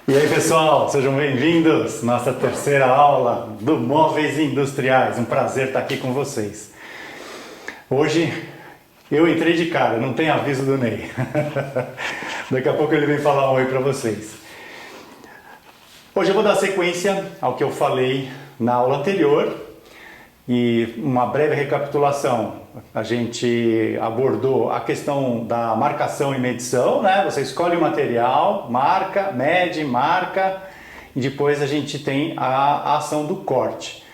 E aí pessoal, sejam bem-vindos à nossa terceira aula do Móveis Industriais. Um prazer estar aqui com vocês. Hoje eu entrei de cara, não tem aviso do Ney. Daqui a pouco ele vem falar um oi para vocês. Hoje eu vou dar sequência ao que eu falei na aula anterior e uma breve recapitulação. A gente abordou a questão da marcação e medição, né? Você escolhe o material, marca, mede, marca e depois a gente tem a ação do corte.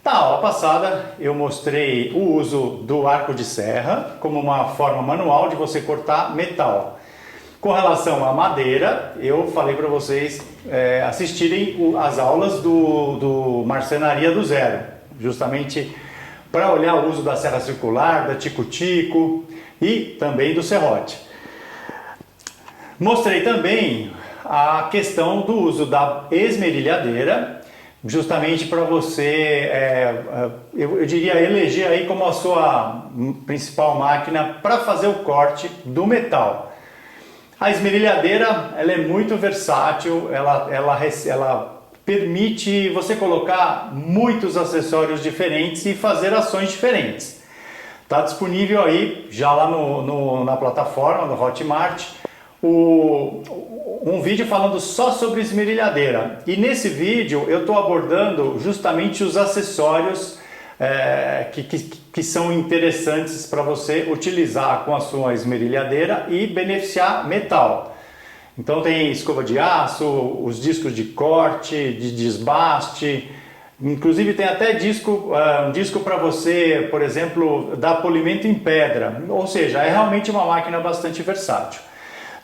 Na aula passada eu mostrei o uso do arco de serra como uma forma manual de você cortar metal. Com relação à madeira, eu falei para vocês assistirem as aulas do Marcenaria do Zero, justamente para olhar o uso da serra circular, da tico-tico e também do serrote. Mostrei também a questão do uso da esmerilhadeira, justamente para você, eu diria, eleger aí como a sua principal máquina para fazer o corte do metal. A esmerilhadeira, ela é muito versátil, ela permite você colocar muitos acessórios diferentes e fazer ações diferentes. Está disponível aí, já lá na plataforma do Hotmart, um vídeo falando só sobre esmerilhadeira. E nesse vídeo eu estou abordando justamente os acessórios que são interessantes para você utilizar com a sua esmerilhadeira e beneficiar metal. Então tem escova de aço, os discos de corte, de desbaste, inclusive tem até um disco para você, por exemplo, dar polimento em pedra, ou seja, é realmente uma máquina bastante versátil.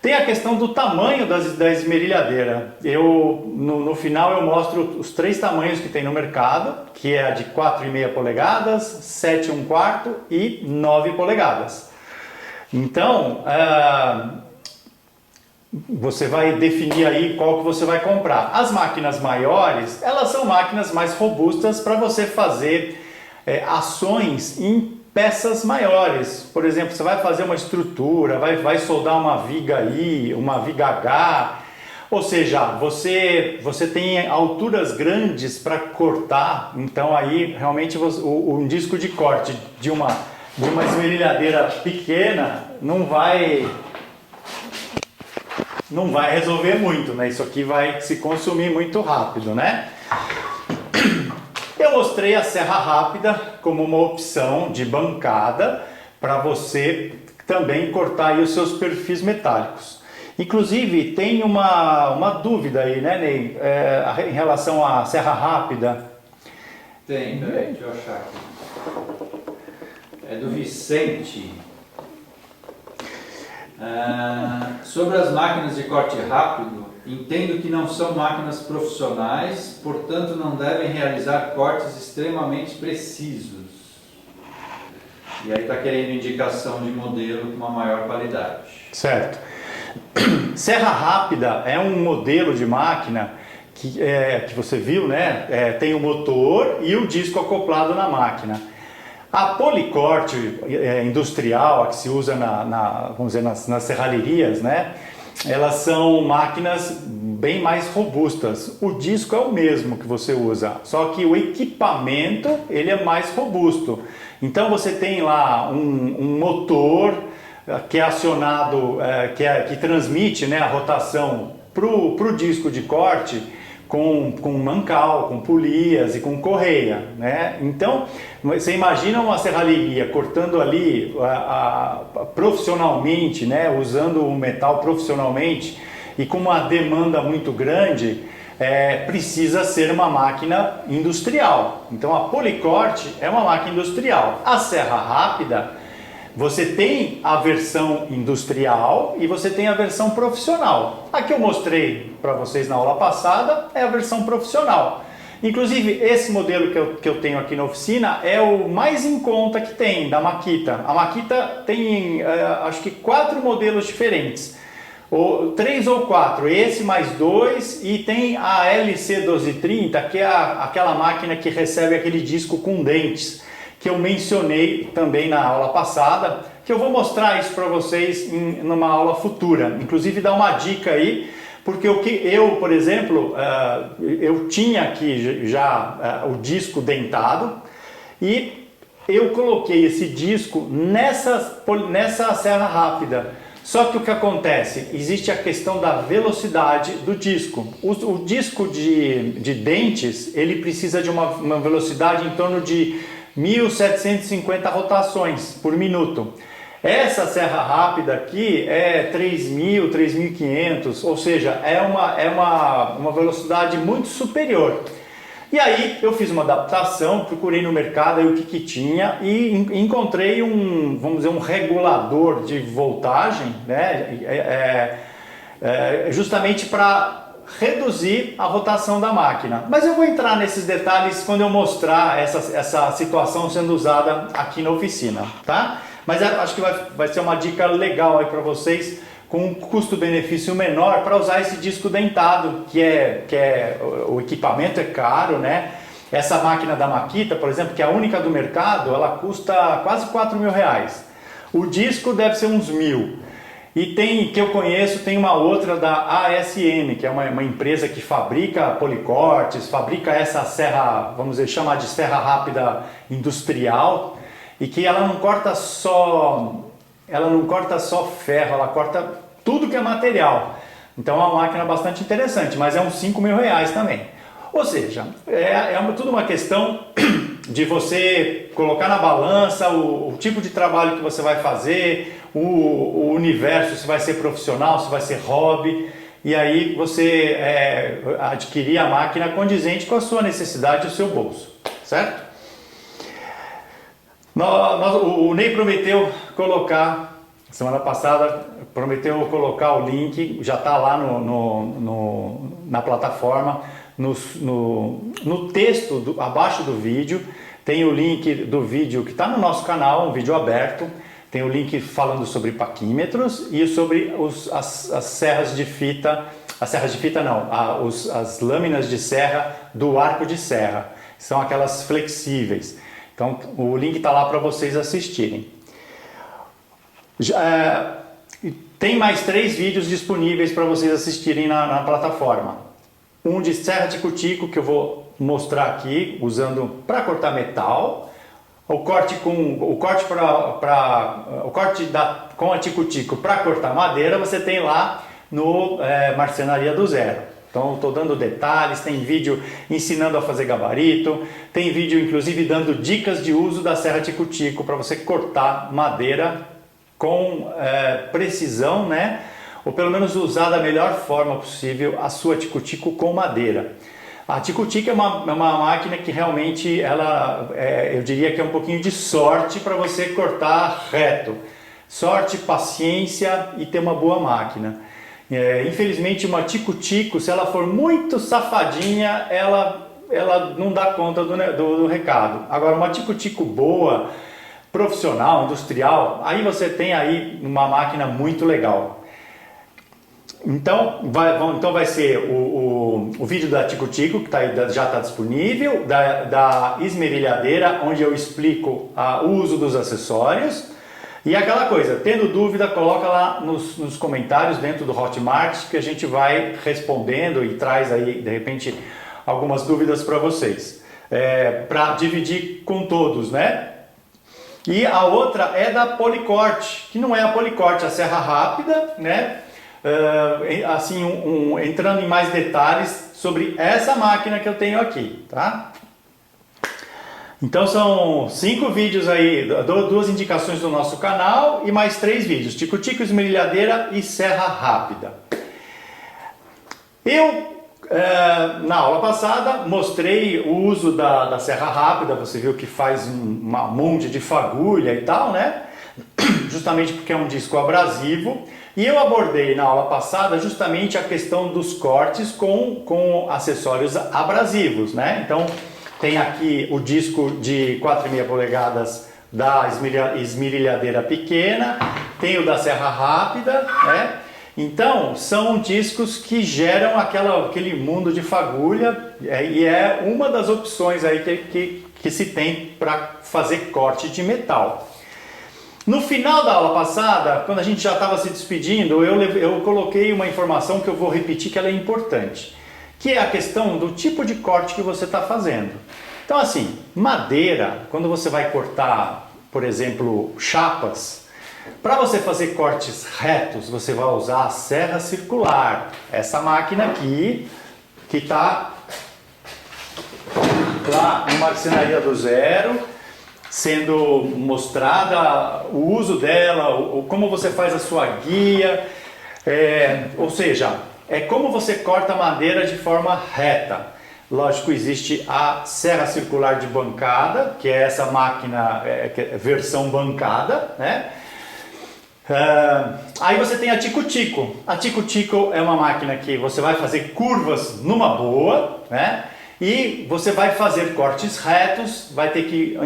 Tem a questão do tamanho da esmerilhadeira. No final eu mostro os 3 tamanhos que tem no mercado, que é a de 4,5 polegadas, 7,1/4 e 9 polegadas. Então, você vai definir aí qual que você vai comprar. As máquinas maiores, elas são máquinas mais robustas para você fazer ações em peças maiores. Por exemplo, você vai fazer uma estrutura, vai soldar uma viga I, uma viga H, ou seja, você tem alturas grandes para cortar, então aí realmente um disco de corte de uma esmerilhadeira pequena não vai resolver muito, né? Isso aqui vai se consumir muito rápido, né? Eu mostrei a serra rápida como uma opção de bancada para você também cortar aí os seus perfis metálicos. Inclusive tem uma dúvida aí, né, Ney? Em relação à serra rápida. Tem, peraí, deixa eu achar aqui. É do Vicente. Sobre as máquinas de corte rápido, entendo que não são máquinas profissionais, portanto não devem realizar cortes extremamente precisos. E aí está querendo indicação de modelo com uma maior qualidade. Certo. Serra rápida é um modelo de máquina que você viu, né? Tem o motor e o disco acoplado na máquina. A policorte industrial, a que se usa vamos dizer, nas serralherias, né? Elas são máquinas bem mais robustas. O disco é o mesmo que você usa, só que o equipamento ele é mais robusto. Então você tem lá um motor que é acionado, que transmite, né, a rotação para o disco de corte com mancal, com polias e com correia, né? Então você imagina uma serralheria cortando ali profissionalmente, né, usando o metal profissionalmente e com uma demanda muito grande, precisa ser uma máquina industrial. Então a policorte é uma máquina industrial. A serra rápida, você tem a versão industrial e você tem a versão profissional. A que eu mostrei para vocês na aula passada é a versão profissional. Inclusive, esse modelo que eu tenho aqui na oficina é o mais em conta que tem, da Makita. A Makita tem, acho que 4 modelos diferentes. 3 ou 4, esse mais 2, e tem a LC1230, que é aquela máquina que recebe aquele disco com dentes, que eu mencionei também na aula passada, que eu vou mostrar isso para vocês numa aula futura. Inclusive, dar uma dica aí porque o que eu, por exemplo, eu tinha aqui já o disco dentado e eu coloquei esse disco nessa serra rápida. Só que o que acontece? Existe a questão da velocidade do disco. O disco de dentes, ele precisa de uma velocidade em torno de 1.750 rotações por minuto. Essa serra rápida aqui é 3.000, 3.500, ou seja, é uma velocidade muito superior. E aí eu fiz uma adaptação, procurei no mercado aí o que tinha e encontrei vamos dizer, um regulador de voltagem, né, justamente para reduzir a rotação da máquina. Mas eu vou entrar nesses detalhes quando eu mostrar essa situação sendo usada aqui na oficina, tá? Mas acho que vai ser uma dica legal aí para vocês, com um custo-benefício menor para usar esse disco dentado, o equipamento é caro, né? Essa máquina da Makita, por exemplo, que é a única do mercado, ela custa quase R$4.000. O disco deve ser uns 1.000. E que eu conheço, tem uma outra da ASM, que é uma empresa que fabrica policortes, fabrica essa serra, vamos dizer, chamar de serra rápida industrial, e que ela não corta só ferro, ela corta tudo que é material. Então é uma máquina bastante interessante, mas é uns R$5.000 também. Ou seja, tudo uma questão de você colocar na balança o tipo de trabalho que você vai fazer, o universo, se vai ser profissional, se vai ser hobby, e aí você adquirir a máquina condizente com a sua necessidade e o seu bolso, certo? O Ney prometeu colocar, semana passada, prometeu colocar o link, já está lá na plataforma, no texto, abaixo do vídeo, tem o link do vídeo que está no nosso canal, um vídeo aberto, tem o link falando sobre paquímetros e sobre as serras de fita, as lâminas de serra do arco de serra, são aquelas flexíveis. Então o link está lá para vocês assistirem. Tem mais 3 vídeos disponíveis para vocês assistirem na plataforma. Um de serra tico-tico que eu vou mostrar aqui, usando para cortar metal. O corte com a tico-tico para cortar madeira você tem lá no Marcenaria do Zero. Então estou dando detalhes, tem vídeo ensinando a fazer gabarito, tem vídeo inclusive dando dicas de uso da serra tico-tico para você cortar madeira com precisão, né? Ou pelo menos usar da melhor forma possível a sua tico-tico com madeira. A tico-tico é uma máquina que realmente eu diria que é um pouquinho de sorte para você cortar reto. Sorte, paciência e ter uma boa máquina. Infelizmente uma tico-tico, se ela for muito safadinha, ela não dá conta do recado. Agora uma tico-tico boa, profissional, industrial, aí você tem aí uma máquina muito legal. Então vai ser o vídeo da tico-tico, que já está disponível, da esmerilhadeira, onde eu explico o uso dos acessórios. E aquela coisa, tendo dúvida, coloca lá nos comentários dentro do Hotmart, que a gente vai respondendo e traz aí, de repente, algumas dúvidas para vocês. Para dividir com todos, né? E a outra é da Policorte, que não é a Policorte, a serra rápida, né? Entrando em mais detalhes sobre essa máquina que eu tenho aqui, tá? Então são 5 vídeos aí, 2 indicações do nosso canal e mais 3 vídeos, tico-tico, esmerilhadeira e serra rápida. Na aula passada mostrei o uso da serra rápida, você viu que faz um monte de fagulha e tal, né? Justamente porque é um disco abrasivo. E eu abordei na aula passada justamente a questão dos cortes com acessórios abrasivos, né? Então tem aqui o disco de 4,5 polegadas da esmerilhadeira pequena, tem o da serra rápida, né? Então são discos que geram aquele mundo de fagulha e é uma das opções aí que se tem para fazer corte de metal. No final da aula passada, quando a gente já estava se despedindo, eu coloquei uma informação que eu vou repetir que ela é importante, que é a questão do tipo de corte que você está fazendo. Então assim, madeira, quando você vai cortar, por exemplo, chapas, para você fazer cortes retos, você vai usar a serra circular, essa máquina aqui, que está lá em Marcenaria do Zero, sendo mostrada o uso dela, como você faz a sua guia, ou seja, é como você corta madeira de forma reta. Lógico, existe a serra circular de bancada, que é essa máquina, versão bancada, né? Aí você tem a tico-tico. A tico-tico é uma máquina que você vai fazer curvas numa boa, né? E você vai fazer cortes retos, vai ter que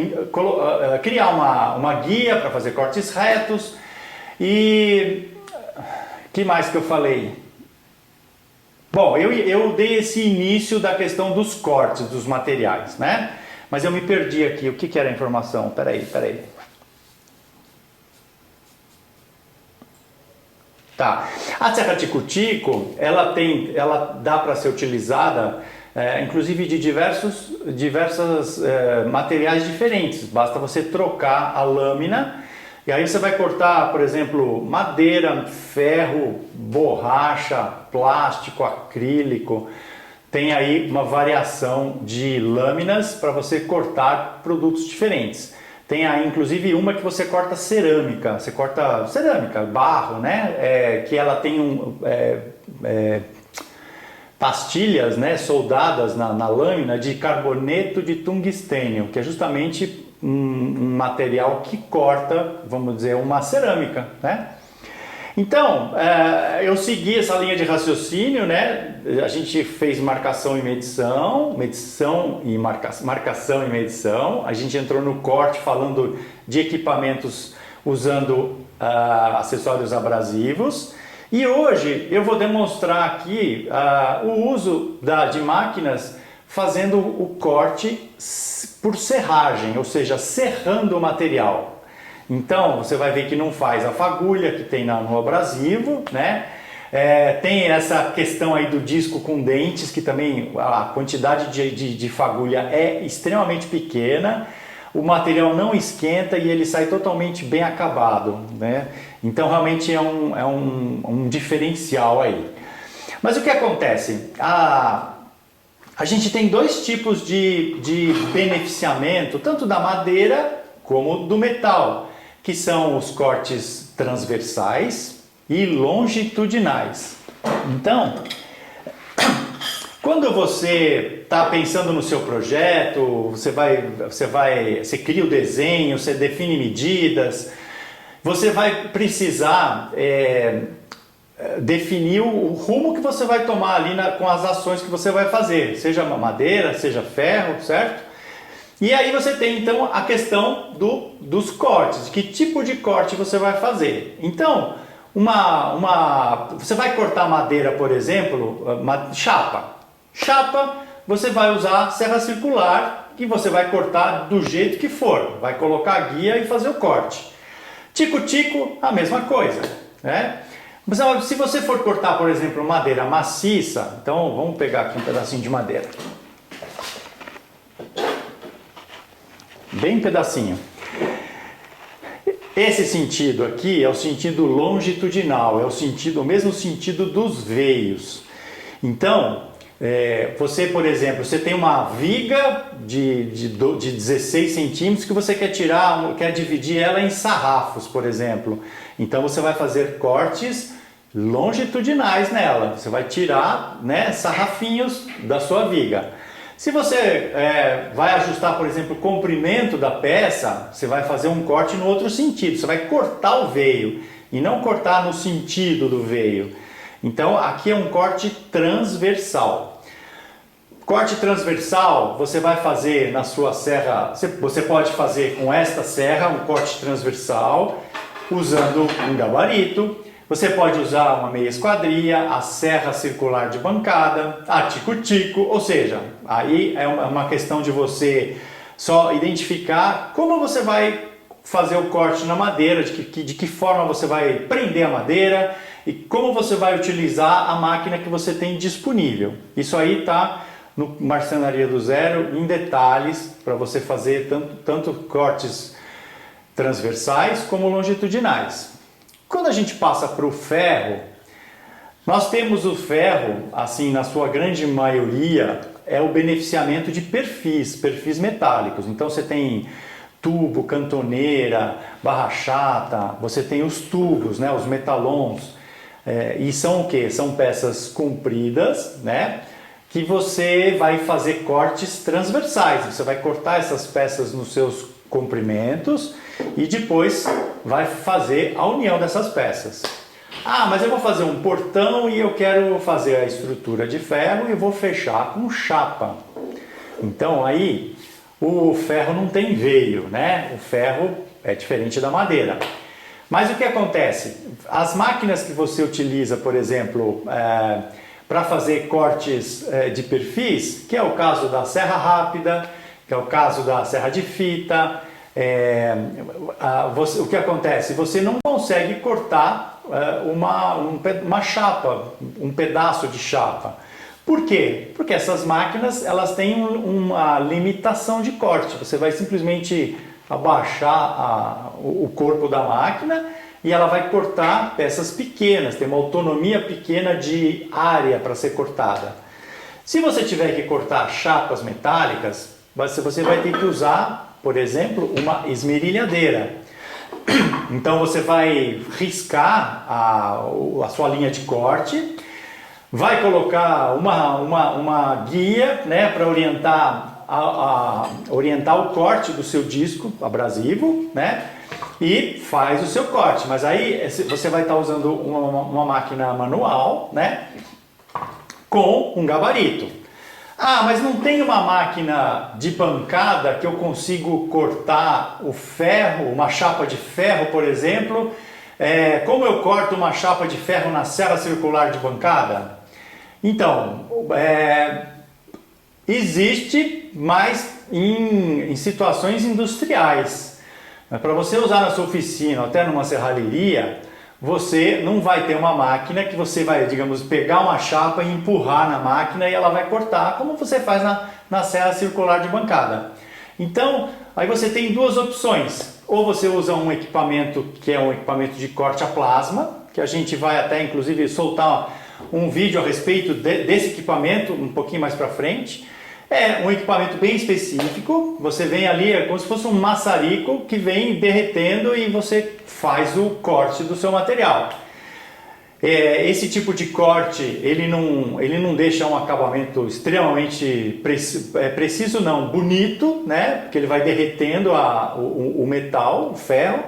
criar uma guia para fazer cortes retos. E que mais que eu falei? Bom, eu dei esse início da questão dos cortes dos materiais, né? Mas eu me perdi aqui. O que era a informação? Peraí. Tá. A serra tico-tico, ela dá para ser utilizada inclusive de diversos materiais diferentes. Basta você trocar a lâmina e aí você vai cortar, por exemplo, madeira, ferro, borracha, plástico, acrílico. Tem aí uma variação de lâminas para você cortar produtos diferentes. Tem aí inclusive uma que você corta cerâmica, barro, né? Que ela tem pastilhas, né, soldadas na lâmina de carboneto de tungstênio, que é justamente um material que corta, vamos dizer, uma cerâmica, né? Então, eu segui essa linha de raciocínio, né? A gente fez marcação e medição, marcação e medição. A gente entrou no corte falando de equipamentos usando acessórios abrasivos. E hoje eu vou demonstrar aqui o uso de máquinas fazendo o corte por serragem, ou seja, serrando o material. Então você vai ver que não faz a fagulha que tem no abrasivo, né? Tem essa questão aí do disco com dentes, que também a quantidade de fagulha é extremamente pequena. O material não esquenta e ele sai totalmente bem acabado, né? Então realmente é um diferencial aí. Mas o que acontece? A gente tem dois tipos de beneficiamento, tanto da madeira como do metal, que são os cortes transversais e longitudinais. Então, quando você está pensando no seu projeto, você cria o desenho, você define medidas, você vai precisar definir o rumo que você vai tomar ali com as ações que você vai fazer, seja madeira, seja ferro, certo? E aí você tem então a questão dos cortes, que tipo de corte você vai fazer. Então, você vai cortar madeira, por exemplo, chapa. Chapa, você vai usar serra circular e você vai cortar do jeito que for. Vai colocar a guia e fazer o corte. Tico-tico, a mesma coisa, né? Se você for cortar, por exemplo, madeira maciça, então vamos pegar aqui um pedacinho de madeira. Bem pedacinho. Esse sentido aqui é o sentido longitudinal, é o mesmo sentido dos veios. Então, você, por exemplo, você tem uma viga de 16 centímetros que você quer dividir ela em sarrafos, por exemplo. Então você vai fazer cortes longitudinais nela. Você vai tirar, né, sarrafinhos da sua viga. Se você vai ajustar, por exemplo, o comprimento da peça, você vai fazer um corte no outro sentido. Você vai cortar o veio e não cortar no sentido do veio. Então aqui é um corte transversal. Corte transversal você vai fazer na sua serra, você pode fazer com esta serra um corte transversal usando um gabarito. Você pode usar uma meia esquadria, a serra circular de bancada, a tico-tico, ou seja, aí é uma questão de você só identificar como você vai fazer o corte na madeira, de que forma você vai prender a madeira e como você vai utilizar a máquina que você tem disponível. Isso aí está no Marcenaria do Zero em detalhes para você fazer tanto cortes transversais como longitudinais. Quando a gente passa para o ferro, nós temos o ferro, assim, na sua grande maioria, é o beneficiamento de perfis metálicos. Então você tem tubo, cantoneira, barra chata, você tem os tubos, né, os metalons, e são o que? São peças compridas, né, que você vai fazer cortes transversais. Você vai cortar essas peças nos seus comprimentos e depois vai fazer a união dessas peças. Ah, mas eu vou fazer um portão e eu quero fazer a estrutura de ferro e vou fechar com chapa. Então aí o ferro não tem veio, né? O ferro é diferente da madeira. Mas o que acontece? As máquinas que você utiliza, por exemplo, para fazer cortes de perfis, que é o caso da serra rápida, que é o caso da serra de fita, o que acontece? Você não consegue cortar uma chapa, um pedaço de chapa. Por quê? Porque essas máquinas elas têm uma limitação de corte. Você vai simplesmente abaixar o corpo da máquina e ela vai cortar peças pequenas, tem uma autonomia pequena de área para ser cortada. Se você tiver que cortar chapas metálicas, você vai ter que usar, por exemplo, uma esmerilhadeira. Então você vai riscar a sua linha de corte, vai colocar uma guia, né, para orientar o corte do seu disco abrasivo, né, e faz o seu corte. Mas aí você vai estar usando uma máquina manual, né, com um gabarito. Ah, mas não tem uma máquina de pancada que eu consigo cortar o ferro, uma chapa de ferro, por exemplo? Como eu corto uma chapa de ferro na serra circular de bancada? Então, existe, mas em situações industriais. Para você usar na sua oficina, até numa serralheria, você não vai ter uma máquina que você vai, digamos, pegar uma chapa e empurrar na máquina e ela vai cortar, como você faz na serra circular de bancada. Então, aí você tem duas opções. Ou você usa um equipamento que é um equipamento de corte a plasma, que a gente vai até, inclusive, soltar um vídeo a respeito desse equipamento um pouquinho mais para frente. É um equipamento bem específico, você vem ali, é como se fosse um maçarico que vem derretendo e você faz o corte do seu material. Esse tipo de corte, ele não deixa um acabamento extremamente preciso, não, bonito, né? Porque ele vai derretendo o metal, o ferro,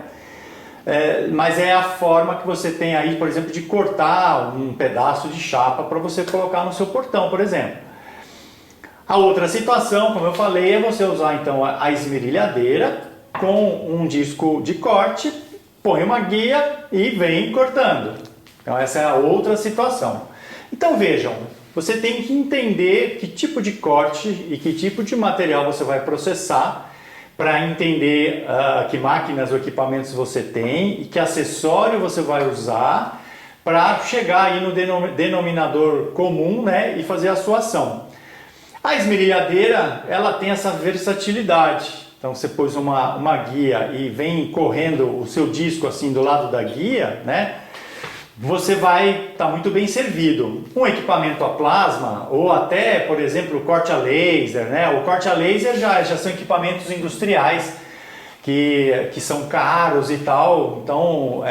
mas é a forma que você tem aí, por exemplo, de cortar um pedaço de chapa para você colocar no seu portão, por exemplo. A outra situação, como eu falei, é você usar então a esmerilhadeira com um disco de corte, põe uma guia e vem cortando. Então essa é a outra situação. Então vejam, você tem que entender que tipo de corte e que tipo de material você vai processar para entender que máquinas ou equipamentos você tem e que acessório você vai usar para chegar aí no denominador comum, né, e fazer a sua ação. A esmerilhadeira, ela tem essa versatilidade. Então você pôs uma guia e vem correndo o seu disco assim do lado da guia, né? Você vai estar muito bem servido. Um equipamento a plasma ou até, por exemplo, o corte a laser, né? O corte a laser já são equipamentos industriais que são caros e tal. Então,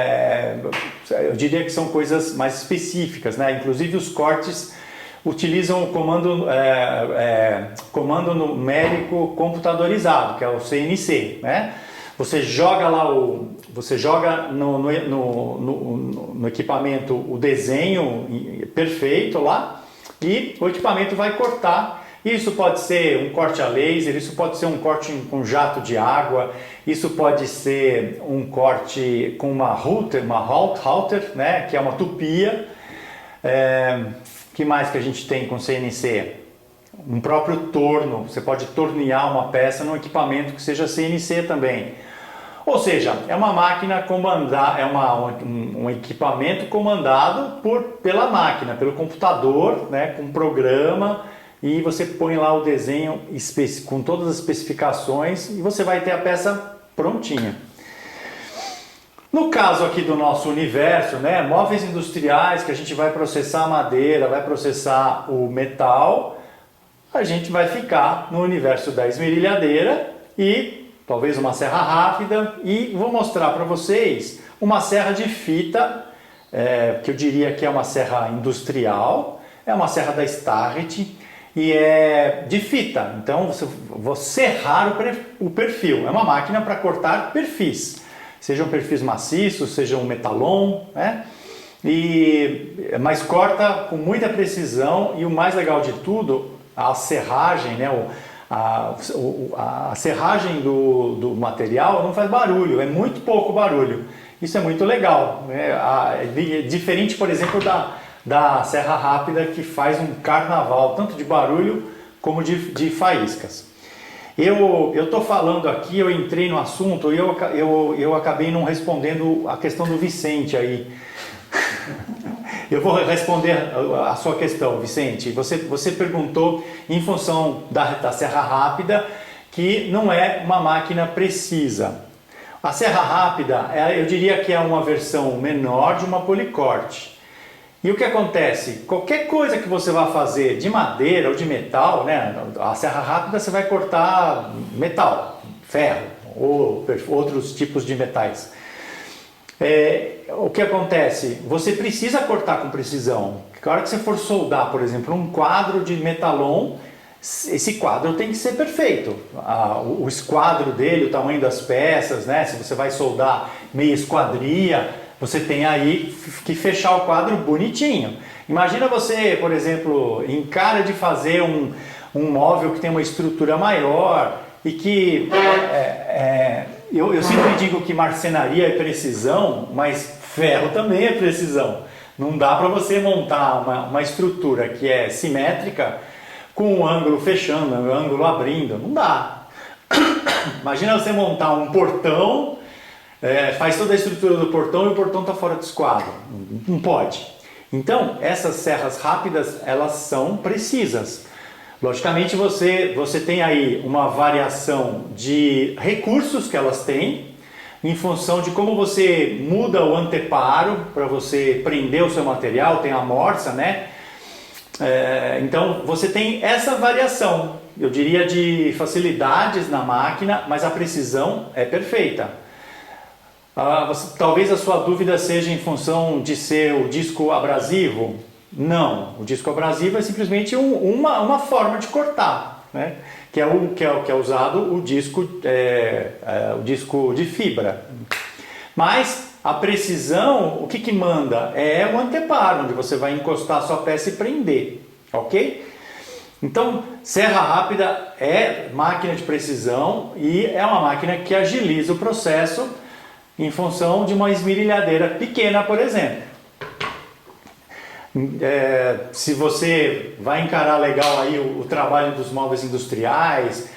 eu diria que são coisas mais específicas, né? Inclusive os cortes utilizam o comando numérico computadorizado, que é o CNC, né? Você joga no equipamento o desenho perfeito lá e o equipamento vai cortar. Isso pode ser um corte a laser, isso pode ser um corte com jato de água, isso pode ser um corte com uma halter, né? Que é uma tupia. Que mais que a gente tem com CNC? Um próprio torno, você pode tornear uma peça num equipamento que seja CNC também. Ou seja, é uma máquina comandada, é um equipamento comandado pela máquina, pelo computador, né, com programa, e você põe lá o desenho com todas as especificações e você vai ter a peça prontinha. No caso aqui do nosso universo, né, móveis industriais que a gente vai processar a madeira, vai processar o metal, a gente vai ficar no universo da esmerilhadeira e talvez uma serra rápida, e vou mostrar para vocês uma serra de fita, que eu diria que é uma serra industrial, é uma serra da Starrett e é de fita, então vou serrar o perfil, é uma máquina para cortar perfis, sejam perfis maciços, sejam metalon, né? Mas corta com muita precisão, e o mais legal de tudo, a serragem, né? A serragem do material não faz barulho, é muito pouco barulho. Isso é muito legal, né? É diferente, por exemplo, da serra rápida, que faz um carnaval, tanto de barulho como de faíscas. Eu estou falando aqui, eu entrei no assunto e eu acabei não respondendo a questão do Vicente aí. Eu vou responder a sua questão, Vicente. Você perguntou em função da serra rápida, que não é uma máquina precisa. A serra rápida, eu diria que é uma versão menor de uma policorte. E o que acontece? Qualquer coisa que você vá fazer de madeira ou de metal, né? A serra rápida você vai cortar metal, ferro ou outros tipos de metais. O que acontece? Você precisa cortar com precisão. Na hora que você for soldar, por exemplo, um quadro de metalon, esse quadro tem que ser perfeito. O esquadro dele, o tamanho das peças, né? Se você vai soldar meia esquadria, você tem aí que fechar o quadro bonitinho. Imagina você, por exemplo, encara de fazer um móvel que tem uma estrutura maior e que... Eu sempre digo que marcenaria é precisão, mas ferro também é precisão. Não dá para você montar uma estrutura que é simétrica com o ângulo fechando, o ângulo abrindo. Não dá. Imagina você montar um portão, faz toda a estrutura do portão e o portão está fora do esquadro. Não pode. Então, essas serras rápidas, elas são precisas. Logicamente, você tem aí uma variação de recursos que elas têm, em função de como você muda o anteparo para você prender o seu material, tem a morsa, né? Então, você tem essa variação, eu diria, de facilidades na máquina, mas a precisão é perfeita. Talvez a sua dúvida seja em função de ser o disco abrasivo. Não, o disco abrasivo é simplesmente uma forma de cortar, né? que é usado o disco de fibra. Mas a precisão, o que manda? É o anteparo, onde você vai encostar a sua peça e prender, ok? Então, serra rápida é máquina de precisão e é uma máquina que agiliza o processo em função de uma esmerilhadeira pequena, por exemplo. Se você vai encarar legal aí o trabalho dos móveis industriais,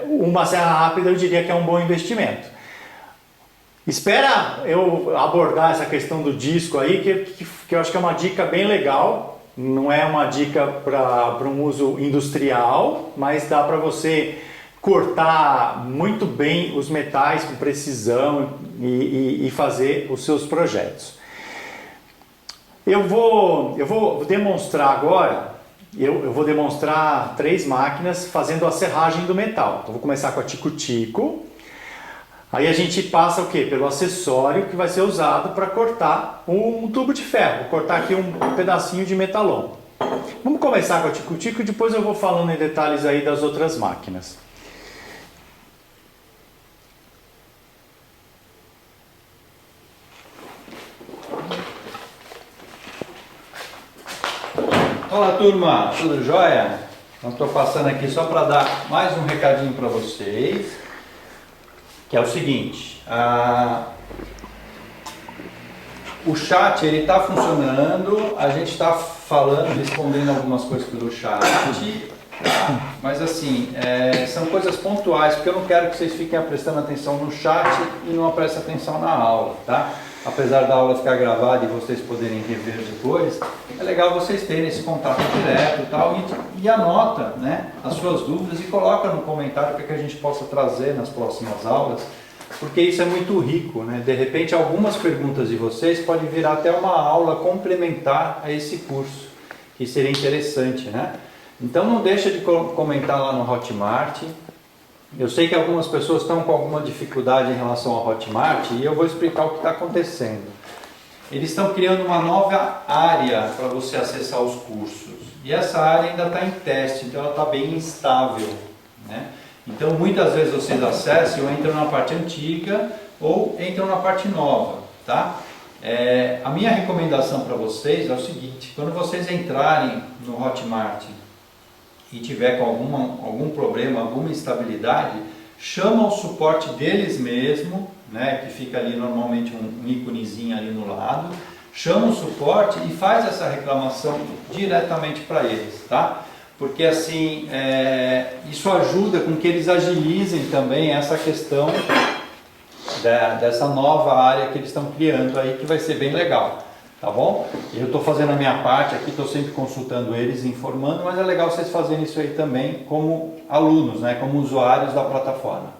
uma serra rápida eu diria que é um bom investimento. Espera eu abordar essa questão do disco aí, que eu acho que é uma dica bem legal. Não é uma dica para um uso industrial, mas dá para você cortar muito bem os metais com precisão e fazer os seus projetos. Eu vou demonstrar agora, eu vou demonstrar 3 máquinas fazendo a serragem do metal. Então vou começar com a tico-tico, aí a gente passa o quê? Pelo acessório que vai ser usado para cortar um tubo de ferro, vou cortar aqui um pedacinho de metalon. Vamos começar com a tico-tico e depois eu vou falando em detalhes aí das outras máquinas. Olá turma, tudo jóia? Então estou passando aqui só para dar mais um recadinho para vocês, que é o seguinte, o chat ele está funcionando, a gente está falando, respondendo algumas coisas pelo chat, Mas assim, são coisas pontuais, porque eu não quero que vocês fiquem prestando atenção no chat e não prestem atenção na aula, tá? Apesar da aula ficar gravada e vocês poderem rever depois, é legal vocês terem esse contato direto e tal, e anota, né, as suas dúvidas e coloca no comentário para que a gente possa trazer nas próximas aulas, porque isso é muito rico, né? De repente algumas perguntas de vocês podem virar até uma aula complementar a esse curso, que seria interessante, né? Então não deixa de comentar lá no Hotmart. Eu sei que algumas pessoas estão com alguma dificuldade em relação ao Hotmart e eu vou explicar o que está acontecendo. Eles estão criando uma nova área para você acessar os cursos. E essa área ainda está em teste, então ela está bem instável, né? Então muitas vezes vocês acessam ou entram na parte antiga ou entram na parte nova, tá? A minha recomendação para vocês é o seguinte: quando vocês entrarem no Hotmart e tiver com algum problema, alguma instabilidade, chama o suporte deles mesmo, né, que fica ali normalmente um íconezinho ali no lado, chama o suporte e faz essa reclamação diretamente para eles, tá? Porque assim, isso ajuda com que eles agilizem também essa questão dessa nova área que eles estão criando aí, que vai ser bem legal. Tá bom? Eu estou fazendo a minha parte aqui, estou sempre consultando eles, informando, mas é legal vocês fazerem isso aí também como alunos, né? Como usuários da plataforma.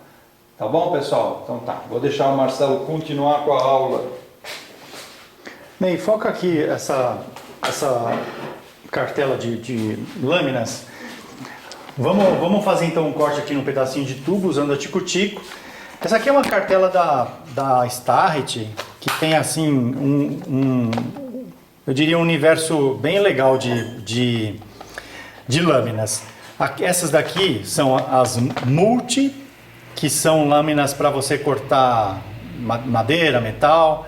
Tá bom, pessoal? Então tá, vou deixar o Marcelo continuar com a aula. Ney, foca aqui essa cartela de lâminas. Vamos fazer então um corte aqui num pedacinho de tubo usando a tico-tico. Essa aqui é uma cartela da Starrett, que tem assim eu diria um universo bem legal de lâminas. Essas daqui são as multi, que são lâminas para você cortar madeira, metal.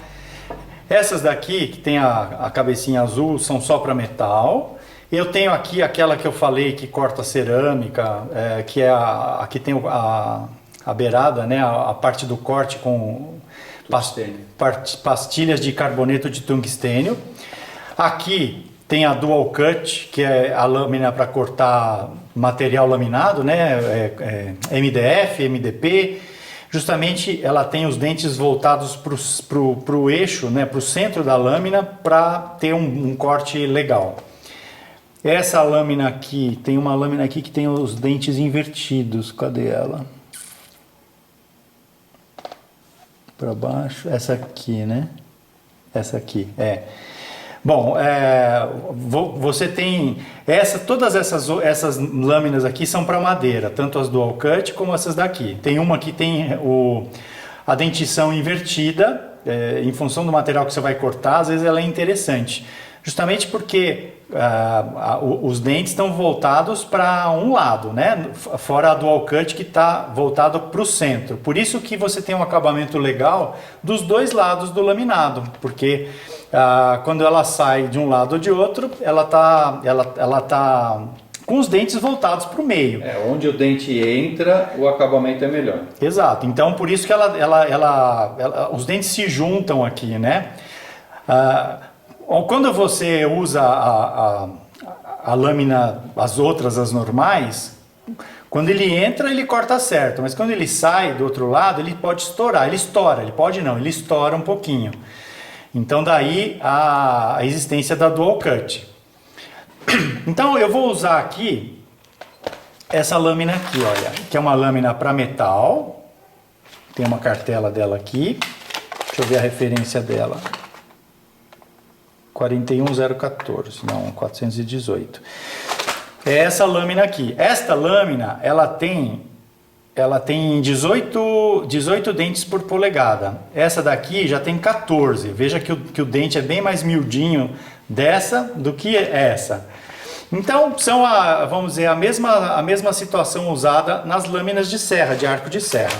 Essas daqui, que tem a cabecinha azul, são só para metal. Eu tenho aqui aquela que eu falei que corta cerâmica, que é aqui tem a beirada, né, a parte do corte com pastilhas de carboneto de tungstênio. Aqui tem a Dual Cut, que é a lâmina para cortar material laminado, né, MDF, MDP. Justamente ela tem os dentes voltados para o eixo, né, para o centro da lâmina, para ter um corte legal. Essa lâmina aqui, tem uma lâmina aqui que tem os dentes invertidos. Cadê ela? Para baixo, essa aqui, né? Essa aqui, Bom, você tem todas essas lâminas aqui são para madeira, tanto as Dual Cut como essas daqui. Tem uma que tem a dentição invertida, em função do material que você vai cortar, às vezes ela é interessante, justamente porque os dentes estão voltados para um lado, né? Fora a Dual Cut, que está voltado para o centro. Por isso que você tem um acabamento legal dos dois lados do laminado, porque quando ela sai de um lado ou de outro, ela tá com os dentes voltados para o meio. Onde o dente entra, o acabamento é melhor. Exato. Então, por isso que os dentes se juntam aqui, né? Quando você usa a lâmina, as normais, quando ele entra, ele corta certo, mas quando ele sai do outro lado, ele pode estourar. Ele estoura um pouquinho. Então daí a existência da Dual Cut. Então eu vou usar aqui essa lâmina aqui, olha, que é uma lâmina para metal. Tem uma cartela dela aqui. Deixa eu ver a referência dela. 41014, não, 418. É essa lâmina aqui. Esta lâmina, ela tem 18 dentes por polegada. Essa daqui já tem 14. Veja que o dente é bem mais miudinho dessa do que essa. Então, são vamos dizer, a mesma situação usada nas lâminas de serra, de arco de serra.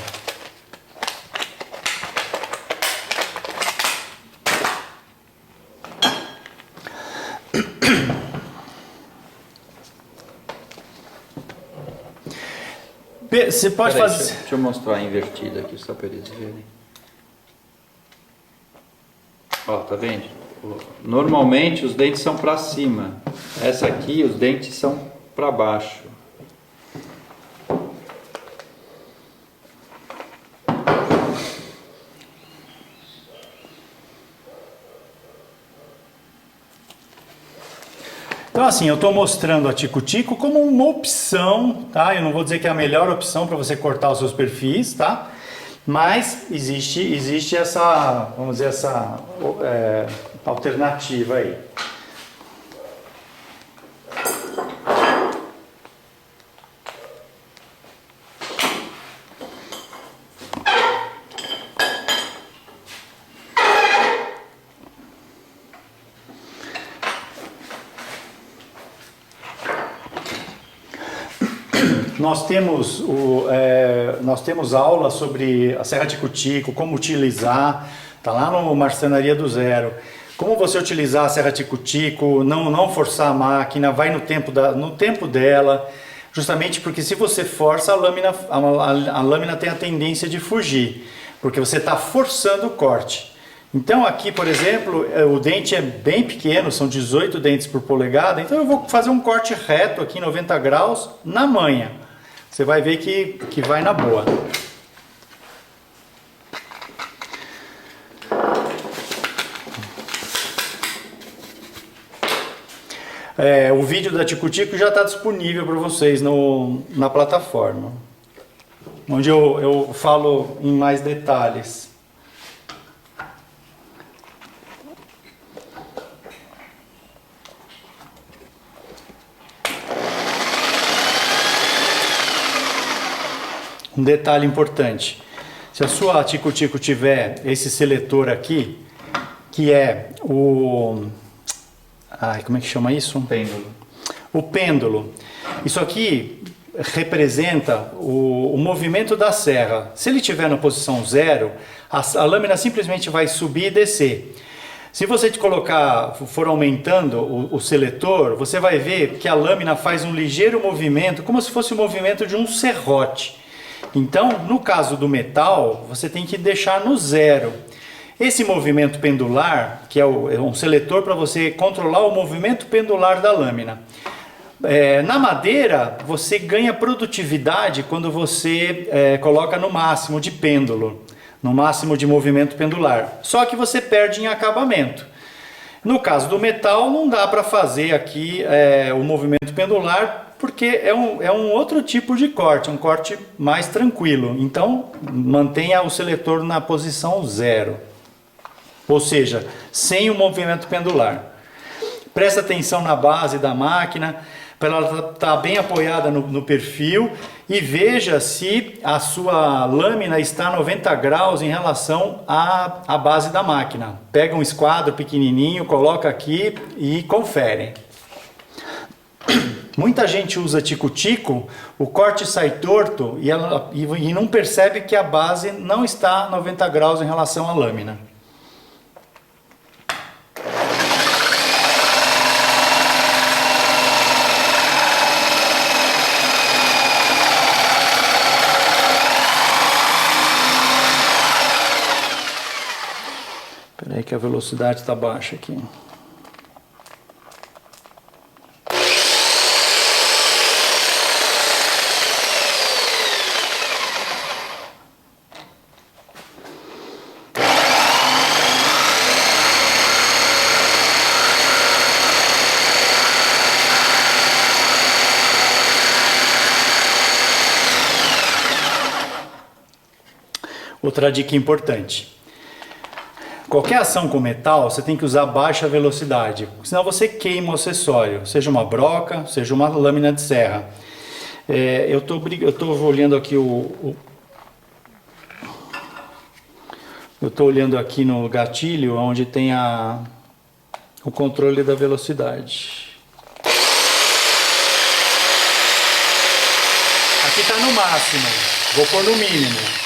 Você pode fazer. Deixa eu mostrar a invertida aqui só para eles verem. Ó, tá vendo? Normalmente os dentes são para cima. Essa aqui os dentes são para baixo. Então assim, eu estou mostrando a Tico-Tico como uma opção, tá? Eu não vou dizer que é a melhor opção para você cortar os seus perfis, tá? Mas existe essa, vamos dizer, essa alternativa aí. Nós temos aula sobre a Serra Tico-Tico, como utilizar, tá lá no Marcenaria do Zero. Como você utilizar a Serra Tico-Tico, não forçar a máquina, vai no tempo dela, justamente porque se você força, a lâmina tem a tendência de fugir, porque você está forçando o corte. Então aqui, por exemplo, o dente é bem pequeno, são 18 dentes por polegada, então eu vou fazer um corte reto aqui, 90 graus, na manha. Você vai ver que vai na boa. O vídeo da Tico-Tico já está disponível para vocês na plataforma, onde eu falo em mais detalhes. Um detalhe importante, se a sua Tico-Tico tiver esse seletor aqui, que é como é que chama isso? Pêndulo. O pêndulo. Isso aqui representa o movimento da serra. Se ele estiver na posição 0, a lâmina simplesmente vai subir e descer. Se você for aumentando o seletor, você vai ver que a lâmina faz um ligeiro movimento, como se fosse o movimento de um serrote. Então, no caso do metal, você tem que deixar no 0. Esse movimento pendular, que é um seletor para você controlar o movimento pendular da lâmina. Na madeira, você ganha produtividade quando você coloca no máximo de pêndulo, no máximo de movimento pendular. Só que você perde em acabamento. No caso do metal, não dá para fazer aqui o movimento pendular, porque é um outro tipo de corte, um corte mais tranquilo. Então, mantenha o seletor na posição 0, ou seja, sem o movimento pendular. Presta atenção na base da máquina, para ela estar bem apoiada no perfil, e veja se a sua lâmina está a 90 graus em relação à base da máquina. Pega um esquadro pequenininho, coloca aqui e confere. Muita gente usa Tico-Tico, o corte sai torto e não percebe que a base não está a 90 graus em relação à lâmina. Espera aí que a velocidade está baixa aqui. Outra dica importante: qualquer ação com metal, você tem que usar baixa velocidade, senão você queima o acessório, seja uma broca, seja uma lâmina de serra. Eu estou olhando aqui eu estou olhando aqui no gatilho, onde tem o controle da velocidade. Aqui está no máximo, vou pôr no mínimo.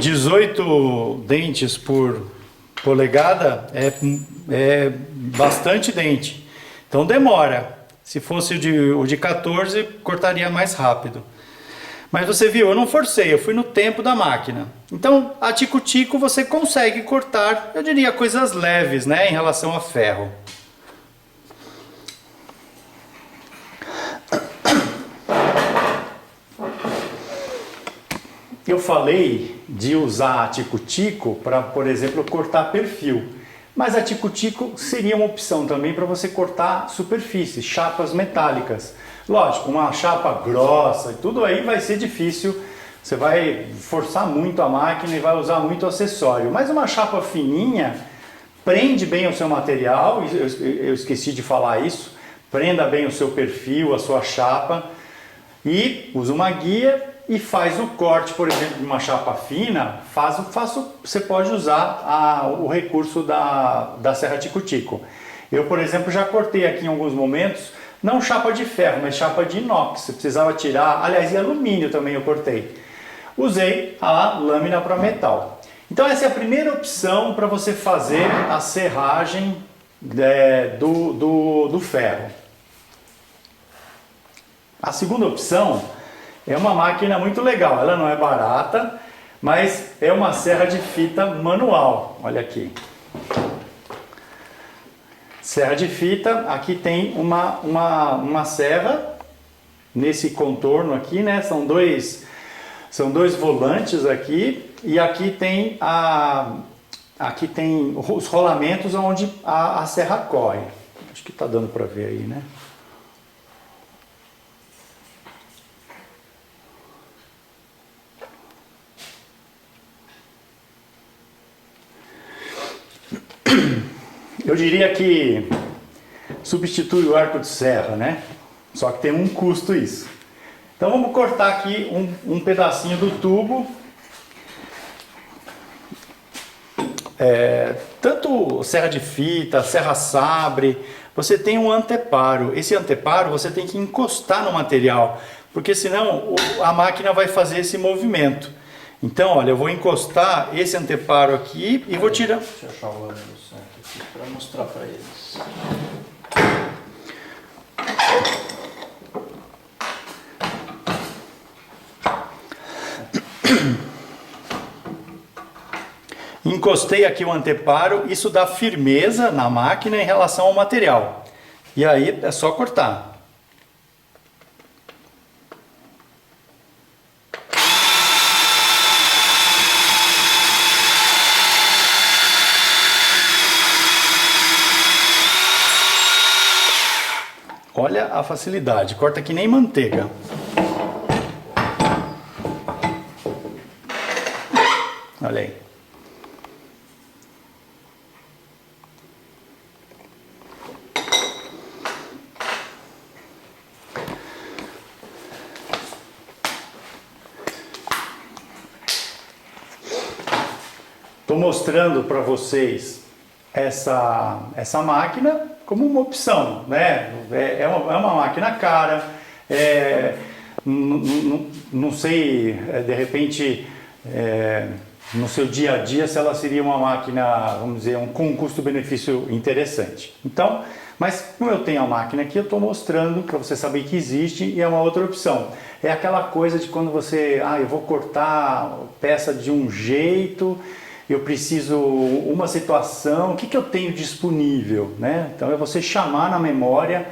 18 dentes por polegada é bastante dente. Então demora. Se fosse o de 14, cortaria mais rápido. Mas você viu, eu não forcei, eu fui no tempo da máquina. Então, a tico-tico você consegue cortar, eu diria, coisas leves, né, em relação a ferro. Eu falei de usar a tico-tico para, por exemplo, cortar perfil. Mas a tico-tico seria uma opção também para você cortar superfícies, chapas metálicas. Lógico, uma chapa grossa e tudo aí vai ser difícil, você vai forçar muito a máquina e vai usar muito acessório. Mas uma chapa fininha prende bem o seu material, eu esqueci de falar isso, prenda bem o seu perfil, a sua chapa e usa uma guia e faz o corte, por exemplo, de uma chapa fina, você pode usar o recurso da serra tico-tico. Eu, por exemplo, já cortei aqui em alguns momentos, não chapa de ferro, mas chapa de inox. Você precisava tirar, aliás, e alumínio também eu cortei. Usei a lâmina para metal. Então essa é a primeira opção para você fazer a serragem do ferro. A segunda opção é uma máquina muito legal, ela não é barata, mas é uma serra de fita manual. Olha aqui. Serra de fita, aqui tem uma serra nesse contorno aqui, né? São dois volantes aqui e aqui tem os rolamentos onde a serra corre. Acho que está dando para ver aí, né? Eu diria que substitui o arco de serra, né? Só que tem um custo isso. Então vamos cortar aqui um pedacinho do tubo. Tanto serra de fita, serra sabre, você tem um anteparo. Esse anteparo você tem que encostar no material, porque senão a máquina vai fazer esse movimento. Então, olha, eu vou encostar esse anteparo aqui e vou tirar. Deixa eu achar o ângulo certo aqui para mostrar para eles. Encostei aqui o anteparo, isso dá firmeza na máquina em relação ao material. E aí é só cortar. Olha a facilidade, corta que nem manteiga. Olha aí. Estou mostrando para vocês essa máquina como uma opção, né? É uma máquina cara, não sei, de repente, no seu dia a dia, se ela seria uma máquina, vamos dizer, com um custo-benefício interessante. Então, mas como eu tenho a máquina aqui, eu estou mostrando para você saber que existe e é uma outra opção. É aquela coisa de quando você, eu vou cortar peça de um jeito, eu preciso uma situação, o que eu tenho disponível, né? Então é você chamar na memória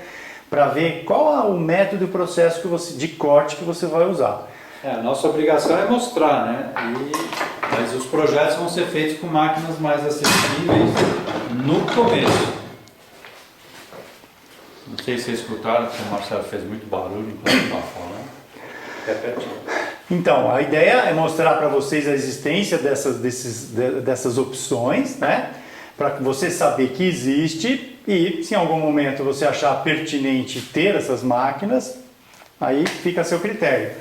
para ver qual é o método e o processo de corte que você vai usar. A nossa obrigação é mostrar, né? Mas os projetos vão ser feitos com máquinas mais acessíveis no começo. Não sei se vocês escutaram, porque o Marcelo fez muito barulho enquanto estava falando. Repete. Então, a ideia é mostrar para vocês a existência dessas opções, né? Para você saber que existe e se em algum momento você achar pertinente ter essas máquinas, aí fica a seu critério.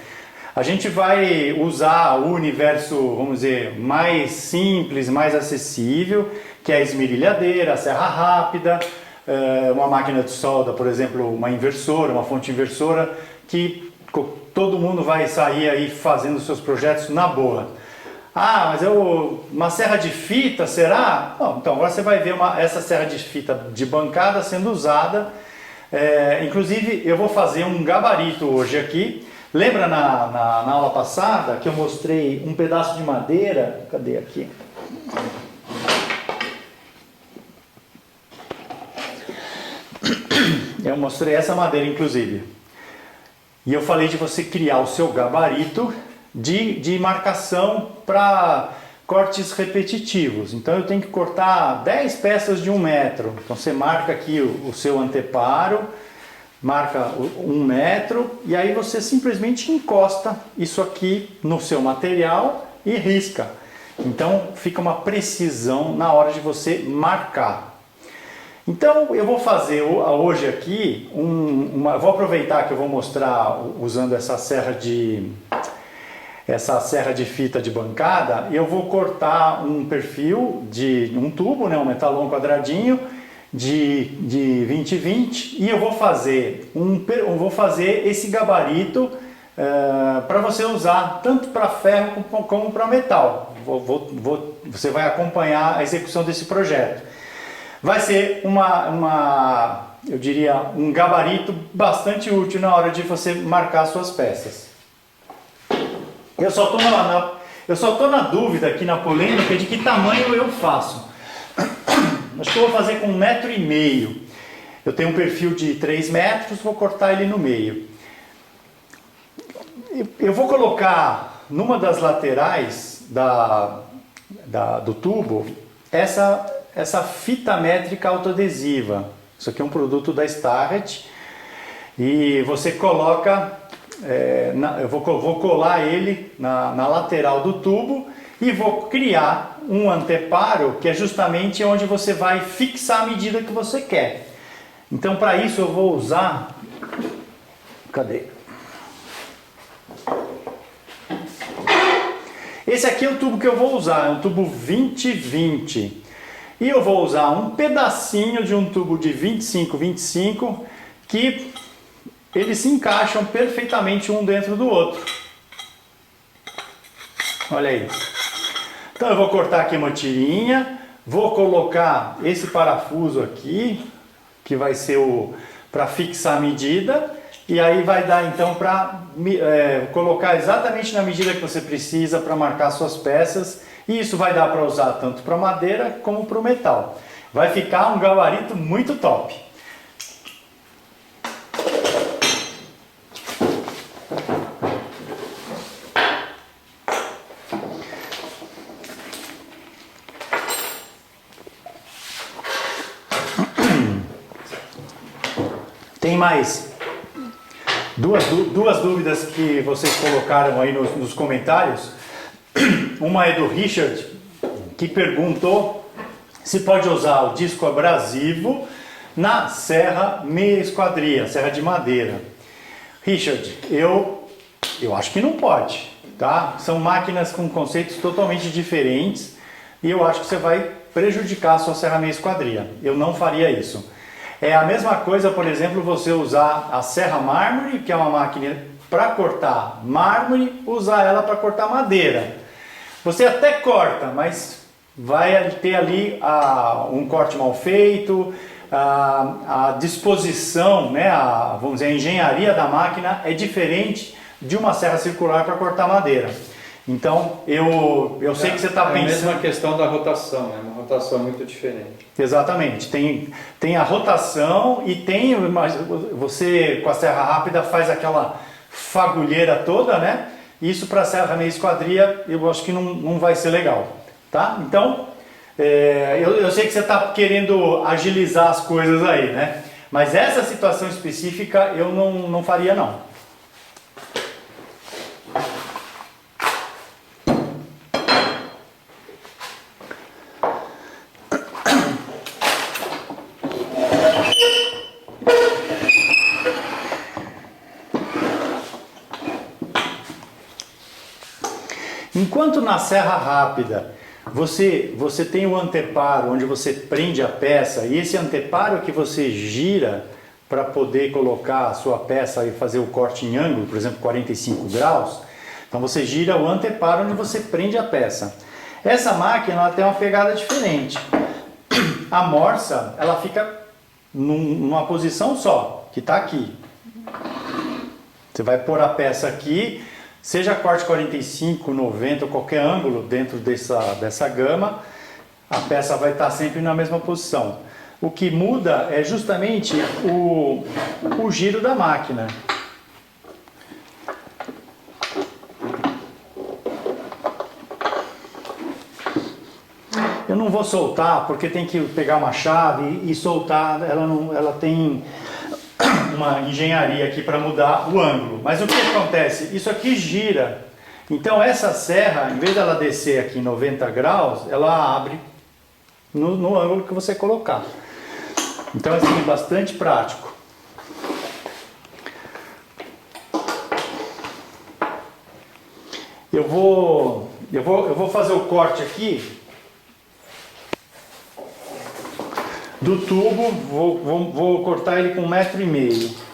A gente vai usar o universo, vamos dizer, mais simples, mais acessível, que é a esmerilhadeira, a serra rápida, uma máquina de solda, por exemplo, uma inversora, uma fonte inversora, que todo mundo vai sair aí fazendo seus projetos na boa. Ah, mas uma serra de fita, será? Bom, então agora você vai ver essa serra de fita de bancada sendo usada. Inclusive eu vou fazer um gabarito hoje aqui. Lembra na aula passada que eu mostrei um pedaço de madeira? Cadê aqui? Eu mostrei essa madeira inclusive. E eu falei de você criar o seu gabarito de marcação para cortes repetitivos. Então eu tenho que cortar 10 peças de 1 metro. Então você marca aqui o seu anteparo, marca 1 metro e aí você simplesmente encosta isso aqui no seu material e risca. Então fica uma precisão na hora de você marcar. Então eu vou fazer hoje aqui, vou aproveitar que eu vou mostrar usando essa serra de fita de bancada, e eu vou cortar um perfil de um tubo, né, um metalon quadradinho de 20-20 e eu vou fazer esse gabarito para você usar tanto para ferro como para metal. Você vai acompanhar a execução desse projeto. Vai ser eu diria, um gabarito bastante útil na hora de você marcar suas peças. Eu só estou na dúvida aqui na polêmica de que tamanho eu faço. Acho que eu vou fazer com 1,5 metro. Eu tenho um perfil de 3 metros, vou cortar ele no meio. Eu vou colocar numa das laterais do tubo essa fita métrica autoadesiva. Isso aqui é um produto da Starrett e você coloca, eu vou colar ele na lateral do tubo e vou criar um anteparo que é justamente onde você vai fixar a medida que você quer. Então para isso eu vou usar, cadê? Esse aqui é o tubo que eu vou usar, é um tubo 20-20. E eu vou usar um pedacinho de um tubo de 25-25 que eles se encaixam perfeitamente um dentro do outro. Olha aí. Então eu vou cortar aqui uma tirinha, vou colocar esse parafuso aqui, que vai ser para fixar a medida, e aí vai dar então para colocar exatamente na medida que você precisa para marcar suas peças. E isso vai dar para usar tanto para madeira como para o metal. Vai ficar um gabarito muito top. Tem mais duas dúvidas que vocês colocaram aí nos comentários. Uma é do Richard, que perguntou se pode usar o disco abrasivo na serra meia esquadria, serra de madeira. Richard, eu acho que não pode, tá? São máquinas com conceitos totalmente diferentes e eu acho que você vai prejudicar a sua serra meia esquadria. Eu não faria isso. É a mesma coisa, por exemplo, você usar a serra mármore, que é uma máquina para cortar mármore, usar ela para cortar madeira. Você até corta, mas vai ter ali um corte mal feito, a disposição, né, vamos dizer, a engenharia da máquina é diferente de uma serra circular para cortar madeira. Então, eu sei que você está pensando... É a mesma questão da rotação, né? Uma rotação muito diferente. Exatamente, tem a rotação e você com a serra rápida faz aquela fagulheira toda, né? Isso para a serra meia esquadria eu acho que não vai ser legal, tá? Então, eu sei que você está querendo agilizar as coisas aí, né? Mas essa situação específica eu não faria não. Enquanto na serra rápida você tem o anteparo onde você prende a peça e esse anteparo que você gira para poder colocar a sua peça e fazer o corte em ângulo, por exemplo 45 graus, Então você gira o anteparo onde você prende a peça. Essa máquina ela tem uma pegada diferente. A morsa ela fica numa posição só, que está aqui. Você vai pôr a peça aqui, seja corte 45, 90, qualquer ângulo dentro dessa gama, a peça vai estar sempre na mesma posição. O que muda é justamente o giro da máquina. Eu não vou soltar porque tem que pegar uma chave e soltar, ela tem uma engenharia aqui para mudar o ângulo. Mas o que acontece? Isso aqui gira. Então essa serra, em vez dela descer aqui 90 graus, ela abre no ângulo que você colocar. Então assim, bastante prático. Eu vou fazer o corte aqui do tubo, vou cortar ele com 1,5 m.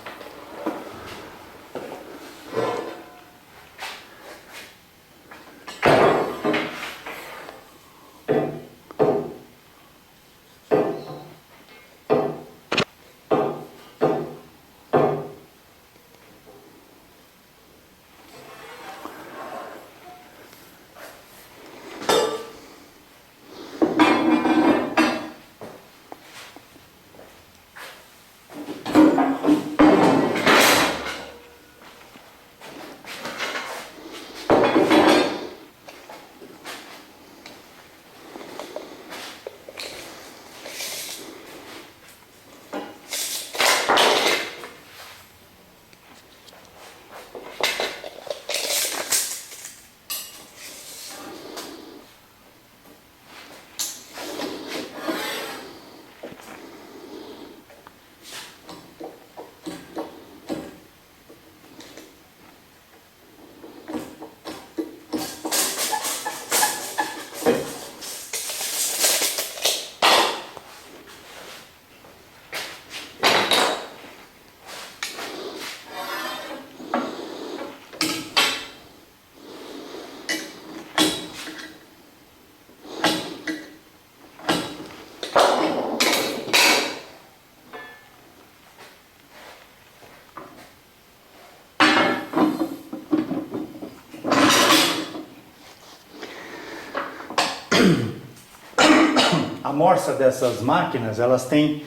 A morsa dessas máquinas, elas têm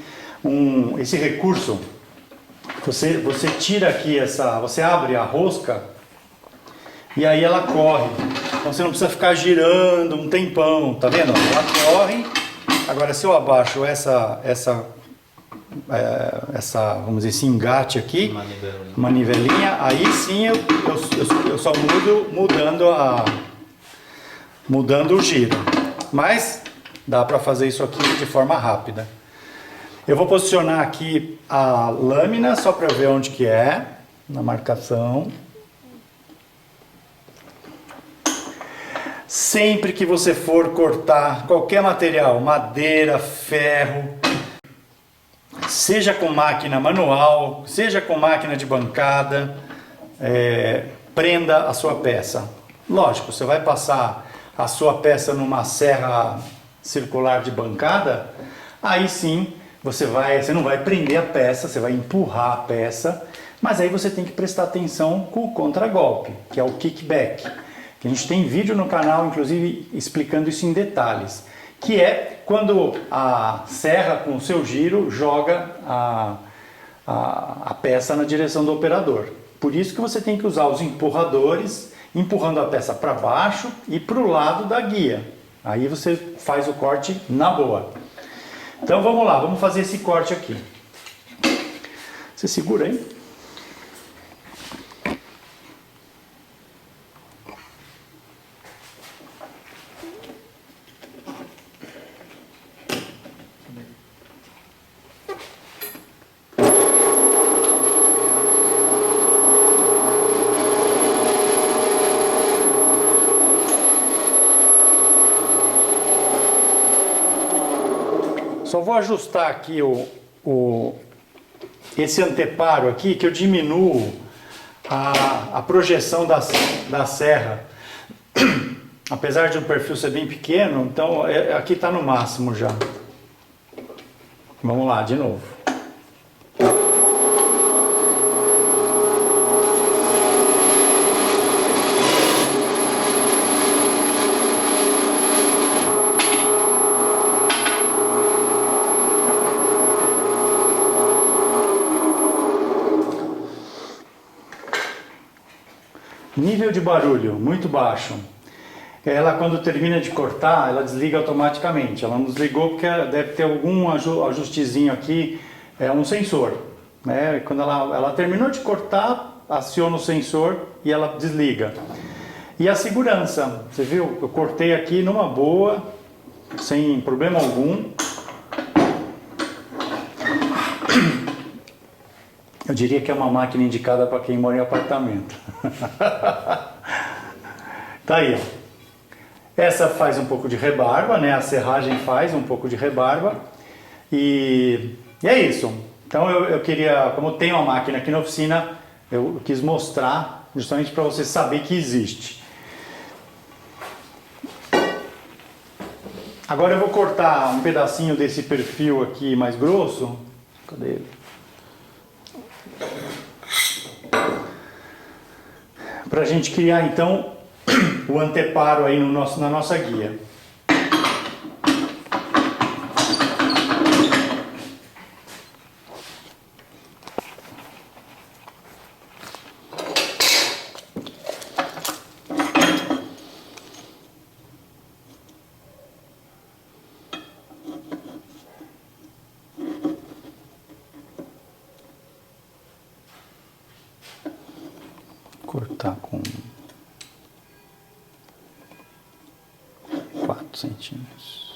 esse recurso. Você tira aqui você abre a rosca e aí ela corre. Então você não precisa ficar girando um tempão, tá vendo? Ela corre. Agora se eu abaixo essa vamos dizer, esse engate aqui, manivelinha, aí sim eu só mudando o giro. Mas dá para fazer isso aqui de forma rápida. Eu vou posicionar aqui a lâmina só para ver onde que é, na marcação. Sempre que você for cortar qualquer material, madeira, ferro, seja com máquina manual, seja com máquina de bancada, prenda a sua peça. Lógico, você vai passar a sua peça numa serra circular de bancada, aí sim você não vai prender a peça, você vai empurrar a peça, mas aí você tem que prestar atenção com o contragolpe, que é o kickback, que a gente tem vídeo no canal, inclusive, explicando isso em detalhes, que é quando a serra com o seu giro joga a peça na direção do operador. Por isso que você tem que usar os empurradores, empurrando a peça para baixo e para o lado da guia. Aí você faz o corte na boa. Então vamos lá, vamos fazer esse corte aqui. Você segura aí. Só vou ajustar aqui esse anteparo aqui, que eu diminuo a projeção da serra, apesar de o perfil ser bem pequeno, então aqui está no máximo já. Vamos lá, de novo. Nível de barulho, muito baixo. Ela, quando termina de cortar, ela desliga automaticamente. Ela não desligou porque deve ter algum ajustezinho aqui, um sensor, né? Quando ela terminou de cortar, aciona o sensor e ela desliga. E a segurança, você viu? Eu cortei aqui numa boa, sem problema algum. Eu diria que é uma máquina indicada para quem mora em apartamento. Tá aí, ó. Essa faz um pouco de rebarba, né? A serragem faz um pouco de rebarba. E é isso. Então eu queria, como tem uma máquina aqui na oficina, eu quis mostrar justamente para você saber que existe. Agora eu vou cortar um pedacinho desse perfil aqui mais grosso. Cadê ele? Para a gente criar então o anteparo aí na nossa guia. Cortar com 4 centímetros.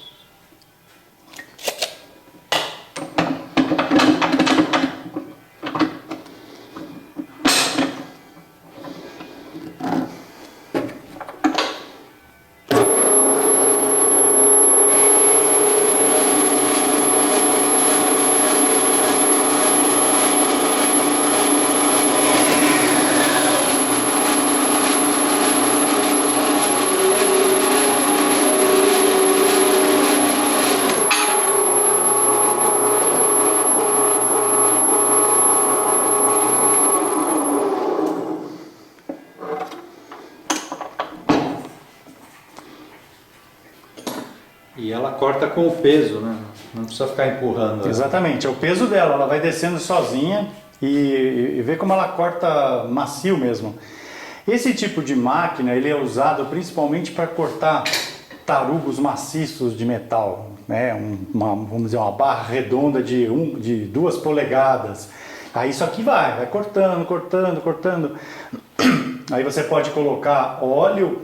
E ela corta com o peso, né? Não precisa ficar empurrando ela. Exatamente, é o peso dela, ela vai descendo sozinha e vê como ela corta macio mesmo. Esse tipo de máquina ele é usado principalmente para cortar tarugos maciços de metal, né? Vamos dizer, uma barra redonda de 2 polegadas. Aí isso aqui vai cortando, cortando, cortando. Aí você pode colocar óleo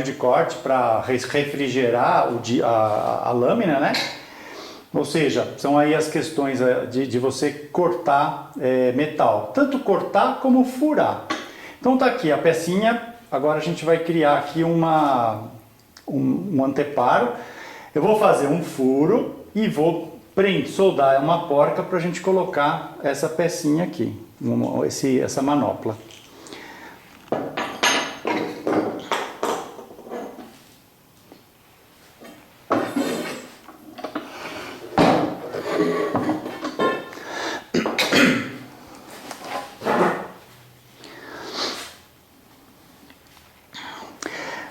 de corte para refrigerar a lâmina, né? Ou seja, são aí as questões de você cortar metal, tanto cortar como furar. Então tá aqui a pecinha. Agora a gente vai criar aqui um anteparo. Eu vou fazer um furo e vou soldar uma porca para a gente colocar essa pecinha aqui, essa manopla.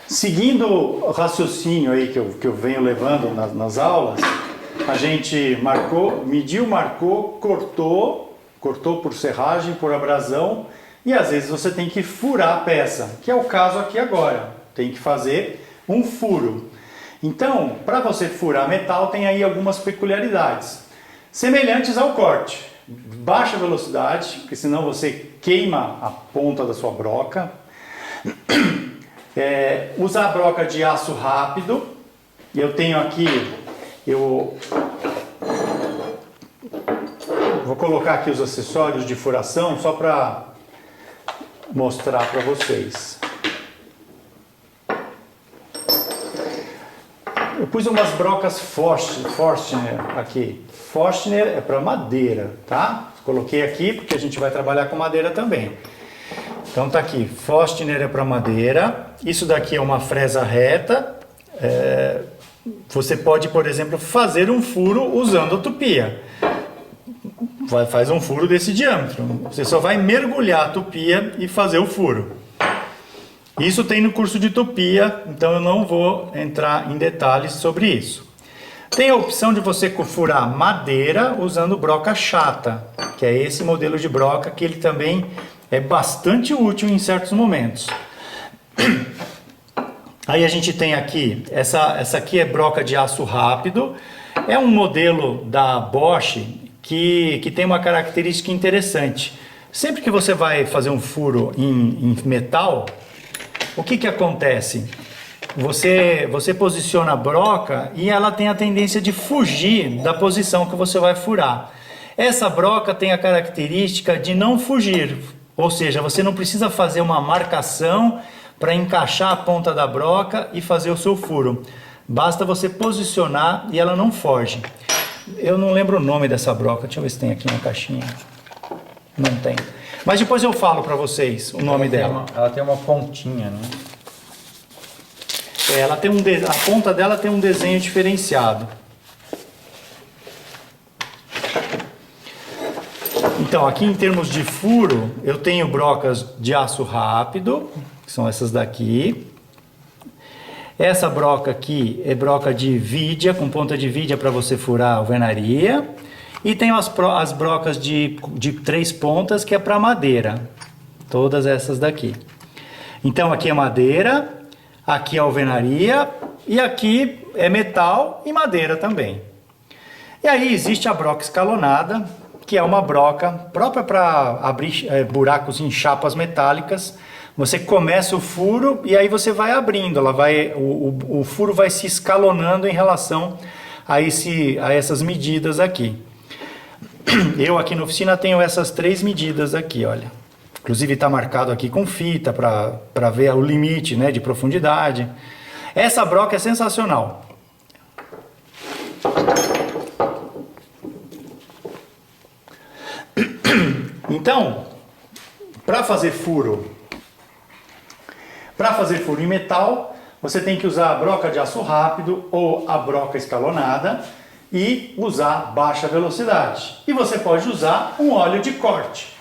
Seguindo o raciocínio aí que eu venho levando nas aulas, a gente mediu, marcou, cortou por serragem, por abrasão, e às vezes você tem que furar a peça, que é o caso aqui agora. Tem que fazer um furo. Então, para você furar metal, tem aí algumas peculiaridades, semelhantes ao corte. Baixa velocidade, porque senão você queima a ponta da sua broca. Usar a broca de aço rápido. Eu tenho aqui, eu vou colocar aqui os acessórios de furação só para mostrar para vocês. Eu pus umas brocas Forstner aqui. Forstner é para madeira, tá? Coloquei aqui porque a gente vai trabalhar com madeira também. Então tá aqui, Forstner é para madeira, isso daqui é uma fresa reta. Você pode, por exemplo, fazer um furo usando a tupia. Faz um furo desse diâmetro. Você só vai mergulhar a tupia e fazer o furo. Isso tem no curso de tupia, então eu não vou entrar em detalhes sobre isso. Tem a opção de você furar madeira usando broca chata, que é esse modelo de broca que ele também é bastante útil em certos momentos. Aí a gente tem aqui, essa aqui é broca de aço rápido, é um modelo da Bosch que tem uma característica interessante. Sempre que você vai fazer um furo em metal, o que acontece? Você posiciona a broca e ela tem a tendência de fugir da posição que você vai furar. Essa broca tem a característica de não fugir, ou seja, você não precisa fazer uma marcação para encaixar a ponta da broca e fazer o seu furo. Basta você posicionar e ela não foge. Eu não lembro o nome dessa broca, deixa eu ver se tem aqui na caixinha. Não tem. Mas depois eu falo para vocês o nome dela. Ela tem uma pontinha, né? Ela tem a ponta dela tem um desenho diferenciado. Então, aqui em termos de furo, eu tenho brocas de aço rápido, que são essas daqui. Essa broca aqui é broca de vidia, com ponta de vidia para você furar a alvenaria. E tem as brocas de 3 pontas, que é para madeira. Todas essas daqui. Então aqui é madeira, aqui é alvenaria e aqui é metal e madeira também. E aí existe a broca escalonada, que é uma broca própria para abrir buracos em chapas metálicas. Você começa o furo e aí você vai abrindo, o furo vai se escalonando em relação a essas medidas aqui. Eu aqui na oficina tenho essas 3 medidas aqui, olha. Inclusive está marcado aqui com fita para ver o limite, né, de profundidade. Essa broca é sensacional. Então, para fazer furo em metal, você tem que usar a broca de aço rápido ou a broca escalonada e usar baixa velocidade. E você pode usar um óleo de corte.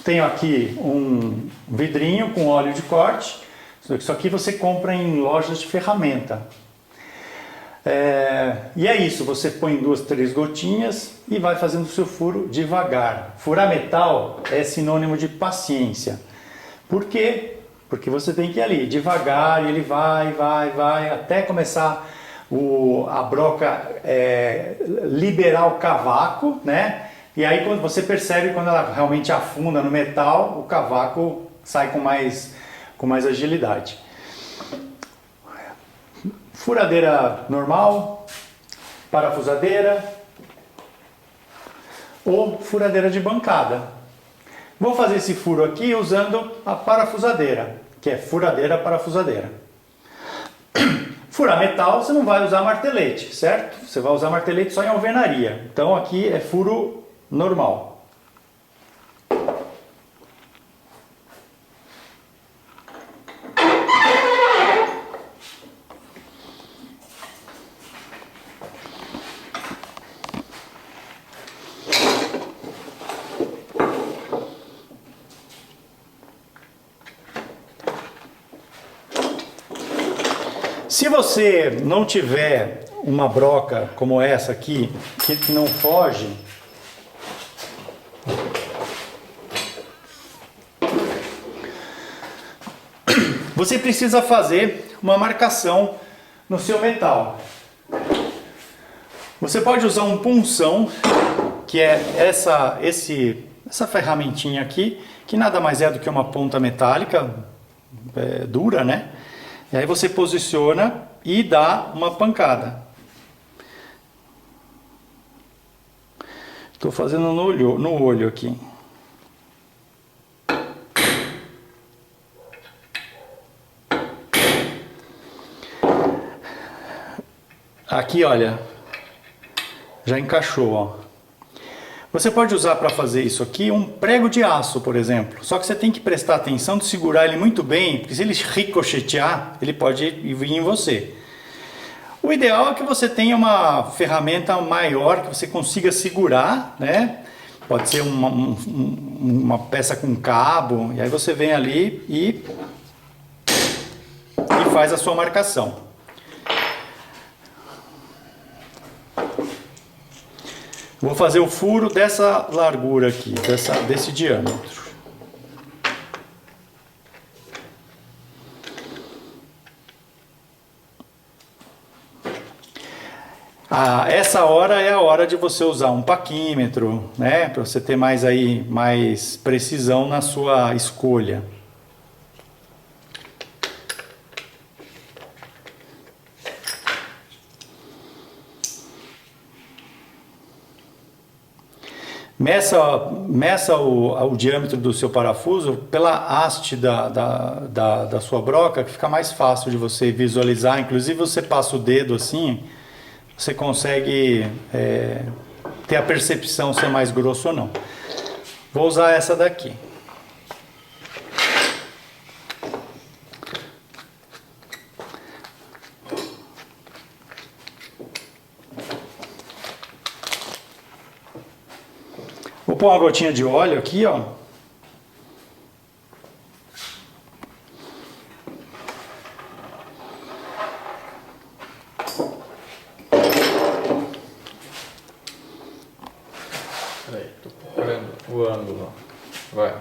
Tenho aqui um vidrinho com óleo de corte. Isso aqui você compra em lojas de ferramenta. E é isso, você põe 2, 3 gotinhas e vai fazendo o seu furo devagar. Furar metal é sinônimo de paciência. Por quê? Porque você tem que ir ali devagar, e ele vai, até começar a broca liberar o cavaco, né? E aí quando você percebe, quando ela realmente afunda no metal, o cavaco sai com mais agilidade. Furadeira normal, parafusadeira ou furadeira de bancada. Vou fazer esse furo aqui usando a parafusadeira, que é furadeira parafusadeira. Furar metal você não vai usar martelete, certo? Você vai usar martelete só em alvenaria. Então aqui é furo normal. Se você não tiver uma broca como essa aqui, que não foge, você precisa fazer uma marcação no seu metal. Você pode usar um punção, que é essa ferramentinha aqui, que nada mais é do que uma ponta metálica, dura, né? E aí você posiciona e dá uma pancada. Estou fazendo no olho aqui. Aqui, olha, já encaixou, ó. Você pode usar para fazer isso aqui um prego de aço, por exemplo. Só que você tem que prestar atenção de segurar ele muito bem, porque se ele ricochetear, ele pode vir em você. O ideal é que você tenha uma ferramenta maior, que você consiga segurar, né? Pode ser uma peça com cabo, e aí você vem ali e faz a sua marcação. Vou fazer o furo dessa largura aqui, desse diâmetro. Essa hora é a hora de você usar um paquímetro, né, para você ter mais precisão na sua escolha. Meça o diâmetro do seu parafuso pela haste da sua broca, que fica mais fácil de você visualizar. Inclusive você passa o dedo assim, você consegue ter a percepção se é mais grosso ou não. Vou usar essa daqui. Vou pôr uma gotinha de óleo aqui, ó. Peraí, tô procurando o ângulo. Vai.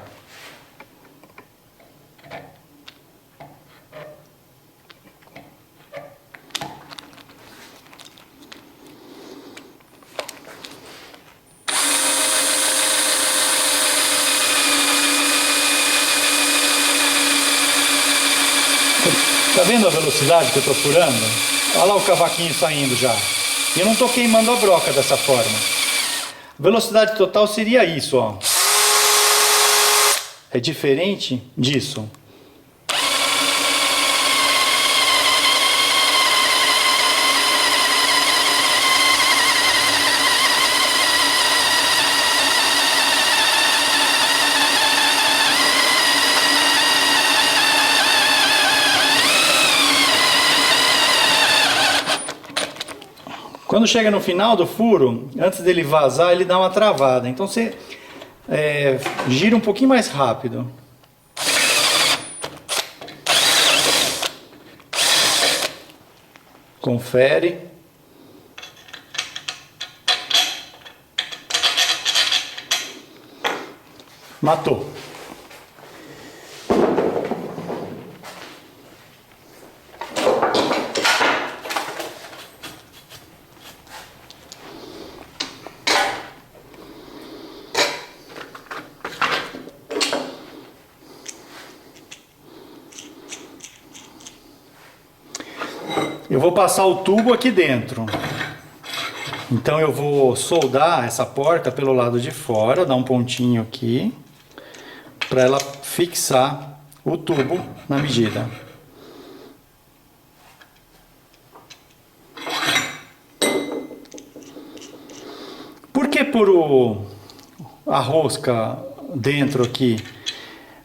Tá vendo a velocidade que eu tô furando? Olha lá o cavaquinho saindo já. E eu não tô queimando a broca dessa forma. A velocidade total seria isso, ó. É diferente disso. Quando chega no final do furo, antes dele vazar, ele dá uma travada. Então você gira um pouquinho mais rápido. Confere. Matou. Eu vou passar o tubo aqui dentro. Então eu vou soldar essa porta pelo lado de fora, dar um pontinho aqui, para ela fixar o tubo na medida. Por que pôr a rosca dentro aqui?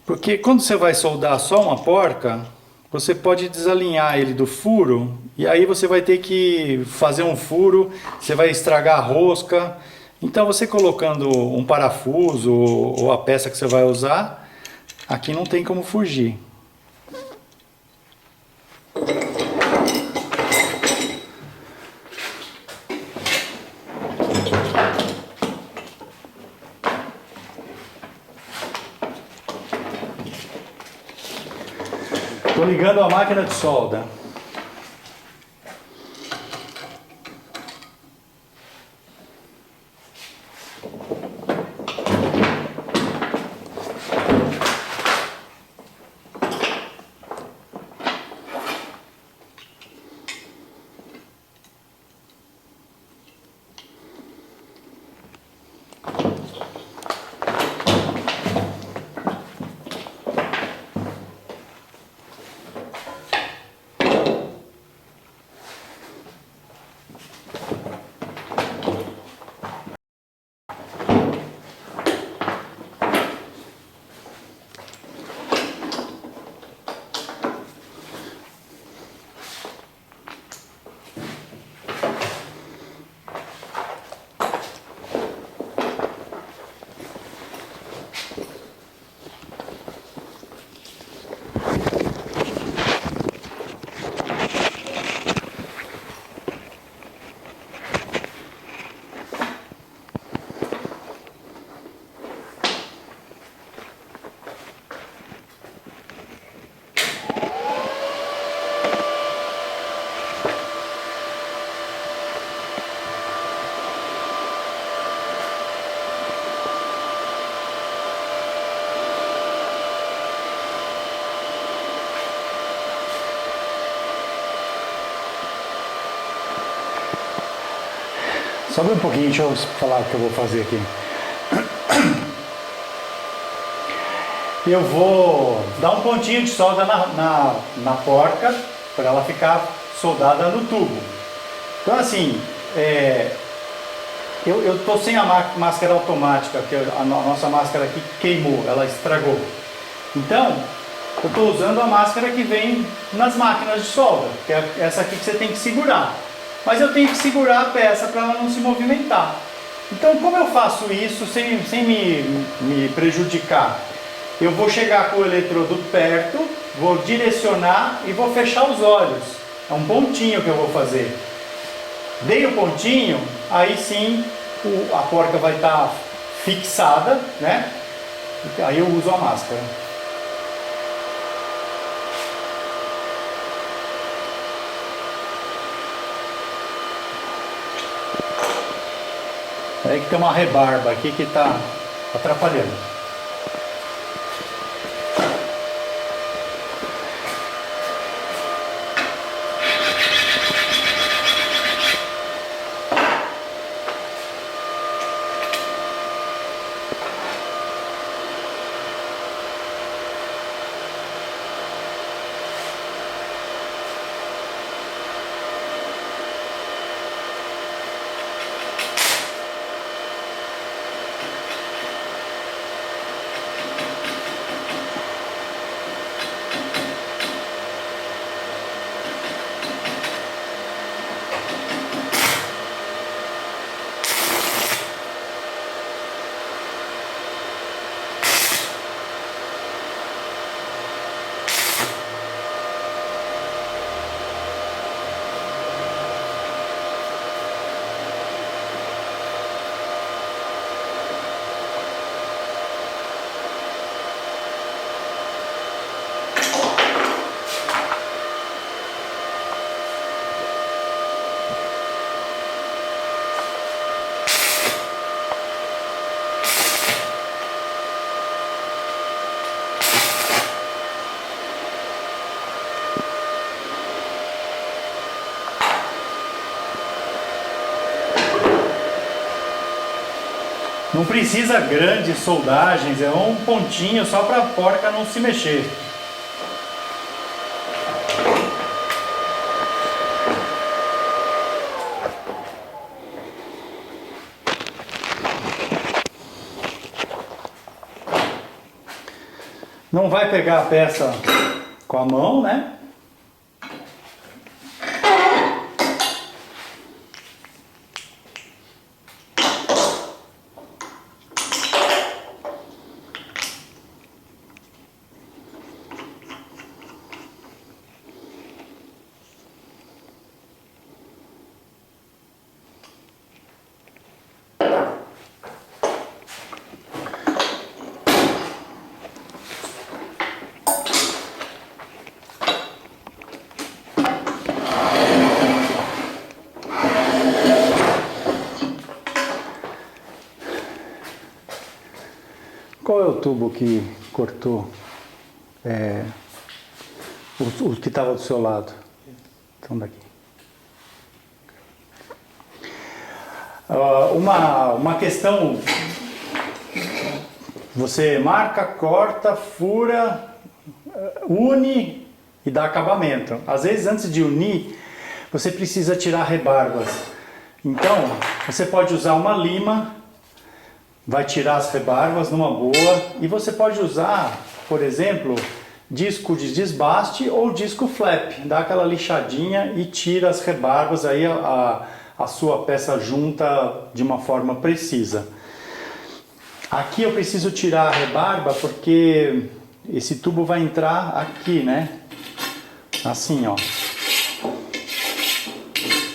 Porque quando você vai soldar só uma porca, você pode desalinhar ele do furo e aí você vai ter que fazer um furo, você vai estragar a rosca. Então você colocando um parafuso ou a peça que você vai usar, aqui não tem como fugir. Estou ligando a máquina de solda. Sobe um pouquinho, deixa eu falar o que eu vou fazer aqui. Eu vou dar um pontinho de solda na porca para ela ficar soldada no tubo. Então assim, eu estou sem a máscara automática, que a nossa máscara aqui queimou, ela estragou. Então, eu estou usando a máscara que vem nas máquinas de solda, que é essa aqui que você tem que segurar. Mas eu tenho que segurar a peça para ela não se movimentar. Então, como eu faço isso sem me prejudicar? Eu vou chegar com o eletrodo perto, vou direcionar e vou fechar os olhos. É um pontinho que eu vou fazer. Dei o pontinho, aí sim a porca vai estar fixada, né? Aí eu uso a máscara. É que tem uma rebarba aqui que está atrapalhando. Não precisa grandes soldagens, é um pontinho só para a porca não se mexer. Não vai pegar a peça com a mão, né? Qual é o tubo que cortou? O que estava do seu lado? Então daqui. Uma questão, você marca, corta, fura, une e dá acabamento. Às vezes antes de unir, você precisa tirar rebarbas. Então, você pode usar uma lima, vai tirar as rebarbas numa boa, e você pode usar, por exemplo, disco de desbaste ou disco flap, dá aquela lixadinha e tira as rebarbas, aí a sua peça junta de uma forma precisa. Aqui eu preciso tirar a rebarba porque esse tubo vai entrar aqui, né? Assim, ó.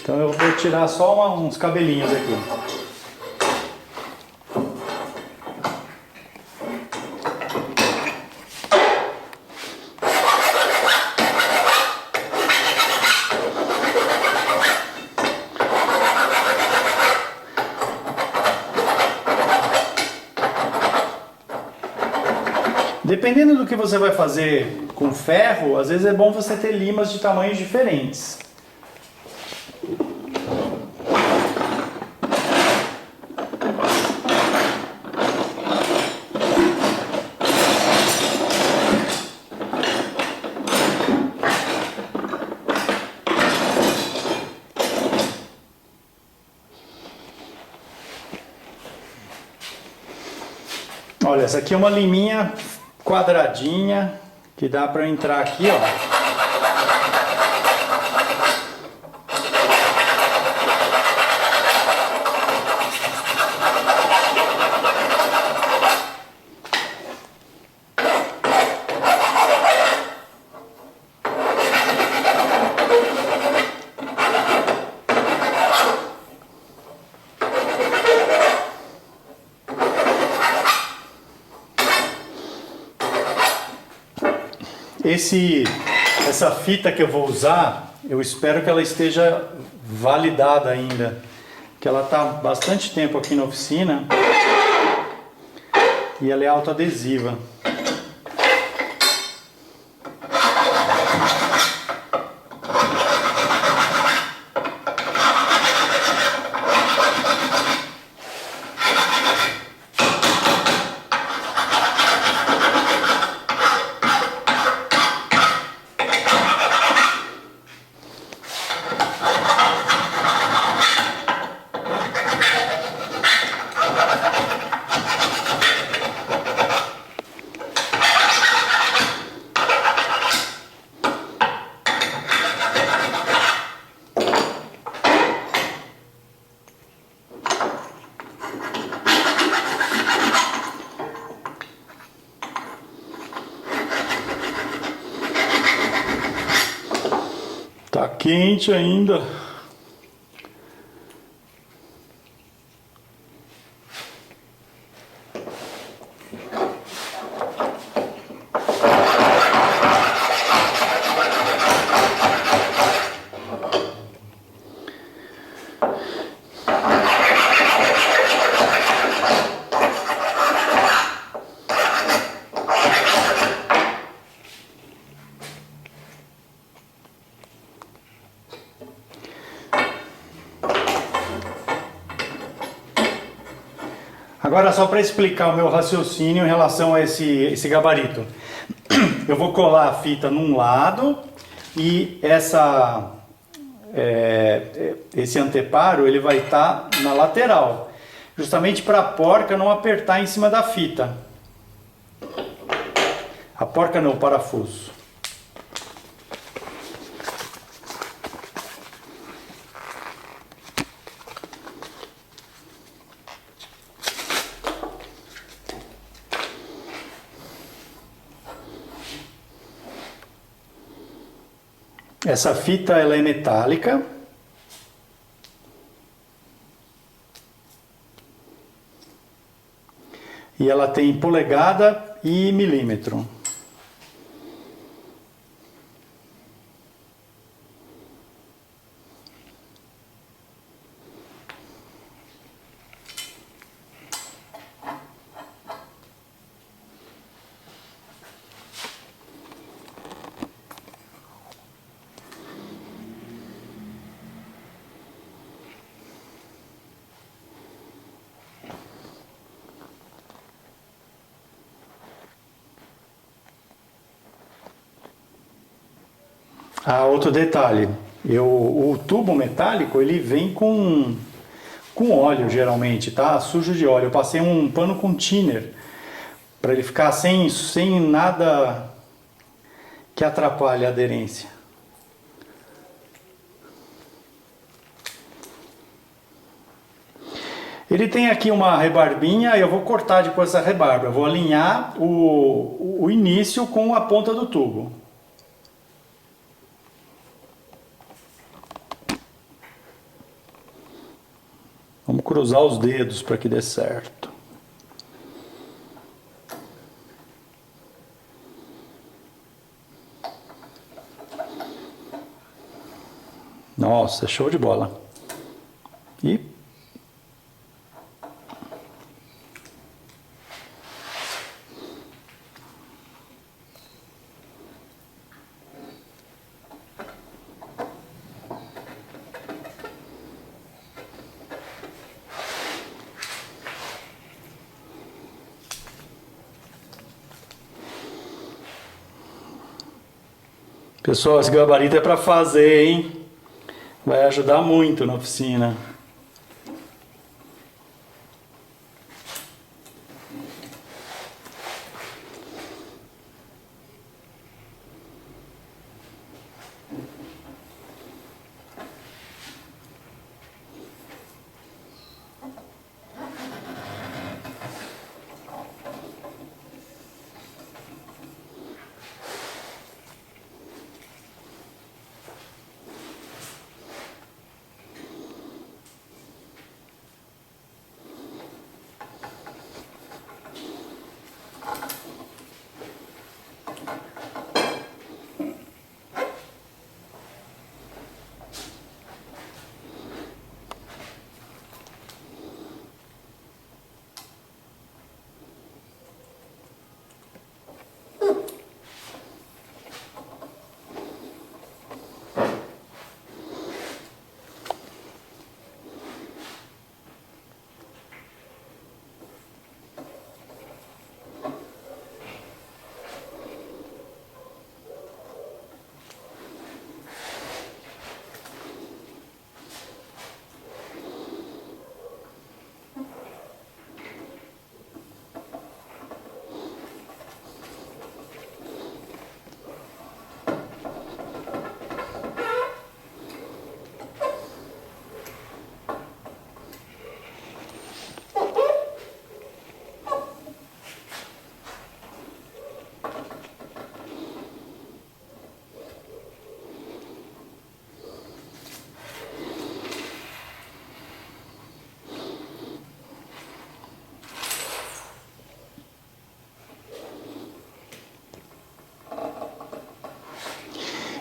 Então eu vou tirar só uns cabelinhos aqui. Dependendo do que você vai fazer com ferro, às vezes é bom você ter limas de tamanhos diferentes. Olha, essa aqui é uma liminha quadradinha que dá para entrar aqui, ó. Essa fita que eu vou usar, eu espero que ela esteja validada ainda, que ela está bastante tempo aqui na oficina e ela é autoadesiva. Tá quente ainda. Agora, só para explicar o meu raciocínio em relação a esse gabarito. Eu vou colar a fita num lado e esse anteparo ele vai estar na lateral, justamente para a porca não apertar em cima da fita. A porca não, o parafuso. Essa fita ela é metálica. E ela tem polegada e milímetro. Ah, outro detalhe, o tubo metálico ele vem com óleo geralmente, tá? Sujo de óleo. Eu passei um pano com thinner para ele ficar sem nada que atrapalhe a aderência. Ele tem aqui uma rebarbinha e eu vou cortar depois essa rebarba. Eu vou alinhar o início com a ponta do tubo. Vamos cruzar os dedos para que dê certo. Nossa, show de bola. E pessoal, esse gabarito é para fazer, hein? Vai ajudar muito na oficina.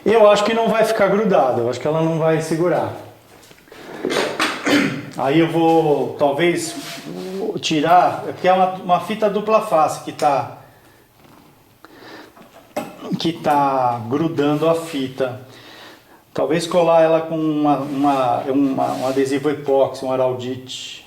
Eu acho que não vai ficar grudado, eu acho que ela não vai segurar. Aí eu vou, talvez, tirar, porque é uma fita dupla face que tá grudando a fita. Talvez colar ela com um adesivo epóxi, um araldite.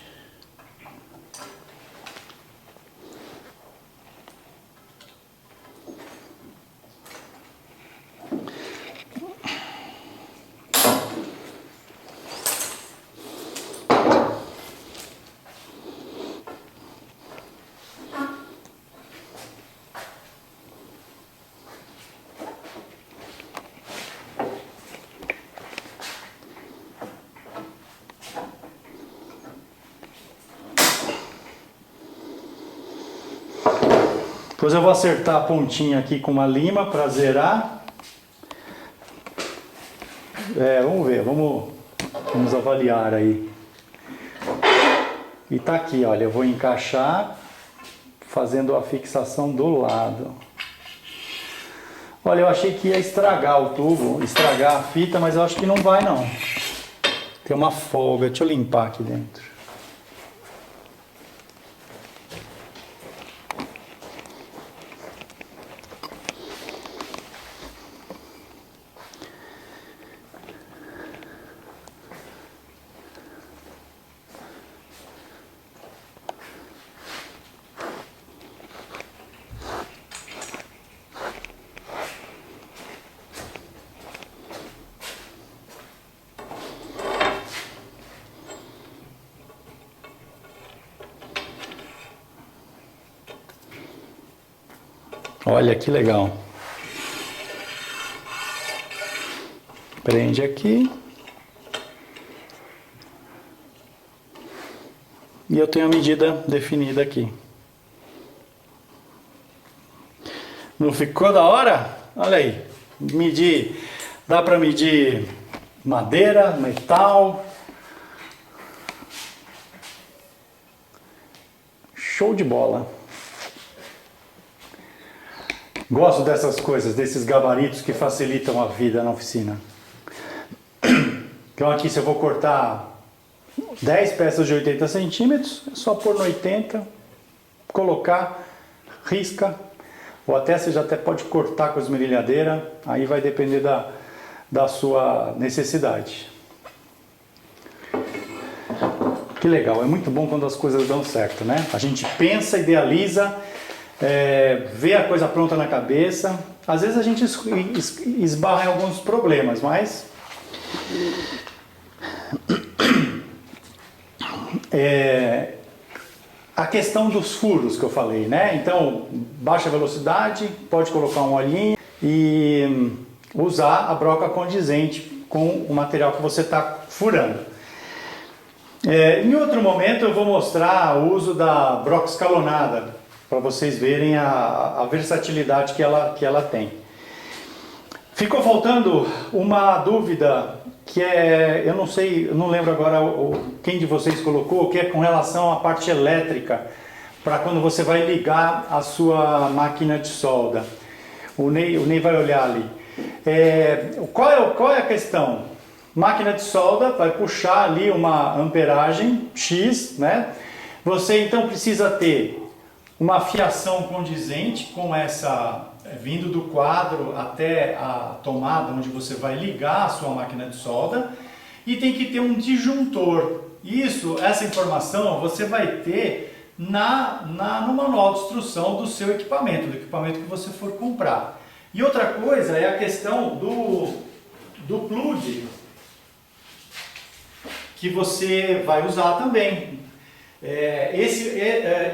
Depois eu vou acertar a pontinha aqui com uma lima para zerar. Vamos ver, vamos avaliar aí. E tá aqui, olha, eu vou encaixar fazendo a fixação do lado. Olha, eu achei que ia estragar o tubo, estragar a fita, mas eu acho que não vai não. Tem uma folga, deixa eu limpar aqui dentro. Olha que legal. Prende aqui. E eu tenho a medida definida aqui. Não ficou da hora? Olha aí. Medir. Dá para medir madeira, metal. Show de bola. Gosto dessas coisas, desses gabaritos que facilitam a vida na oficina. Então aqui se eu vou cortar 10 peças de 80 centímetros, é só pôr no 80, colocar, risca, ou até você já até pode cortar com a esmerilhadeira, aí vai depender da sua necessidade. Que legal, é muito bom quando as coisas dão certo, né? A gente pensa, idealiza, vê a coisa pronta na cabeça. Às vezes a gente esbarra em alguns problemas, mas a questão dos furos que eu falei, né? Então, baixa velocidade, pode colocar um olhinho e usar a broca condizente com o material que você está furando. Em outro momento eu vou mostrar o uso da broca escalonada, para vocês verem a versatilidade que ela tem. Ficou faltando uma dúvida que eu não sei, eu não lembro agora quem de vocês colocou, que é com relação à parte elétrica, para quando você vai ligar a sua máquina de solda. O Ney vai olhar ali. Qual é a questão? Máquina de solda vai puxar ali uma amperagem X, né? Você então precisa ter uma fiação condizente com essa, vindo do quadro até a tomada onde você vai ligar a sua máquina de solda, e tem que ter um disjuntor. Essa informação você vai ter no manual de instrução do seu equipamento, do equipamento que você for comprar. E outra coisa é a questão do plug que você vai usar também.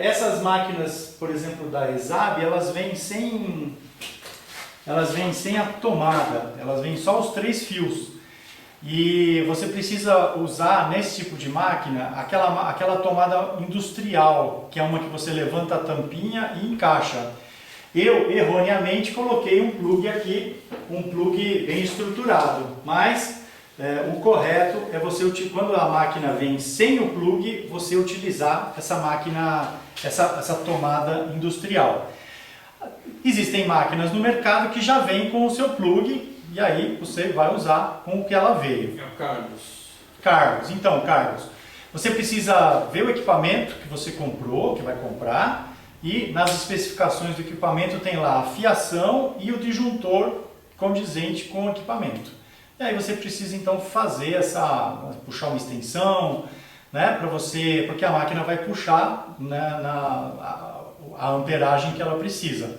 Essas máquinas, por exemplo, da ESAB, elas vêm sem a tomada, elas vêm só os 3 fios. E você precisa usar nesse tipo de máquina aquela tomada industrial, que é uma que você levanta a tampinha e encaixa. Eu, erroneamente, coloquei um plug aqui, um plug bem estruturado, mas o correto é você, quando a máquina vem sem o plug, você utilizar essa tomada industrial. Existem máquinas no mercado que já vêm com o seu plug e aí você vai usar com o que ela veio. É o Carlos. Carlos, então Carlos, você precisa ver o equipamento que você comprou, que vai comprar, e nas especificações do equipamento tem lá a fiação e o disjuntor condizente com o equipamento. E aí você precisa então fazer puxar uma extensão, né, para você, porque a máquina vai puxar, né, a amperagem que ela precisa.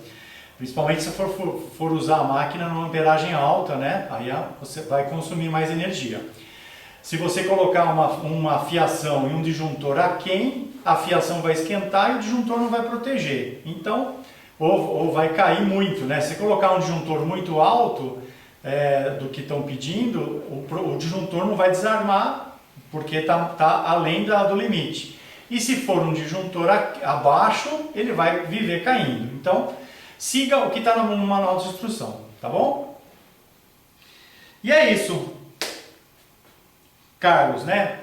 Principalmente se for usar a máquina numa amperagem alta, né, aí você vai consumir mais energia. Se você colocar uma fiação e um disjuntor aquém, a fiação vai esquentar e o disjuntor não vai proteger. Então, ou vai cair muito, né? Se colocar um disjuntor muito alto do que estão pedindo, o disjuntor não vai desarmar porque está além do limite. E se for um disjuntor abaixo, ele vai viver caindo. Então, siga o que está no manual de instrução, tá bom? E é isso, Carlos, né?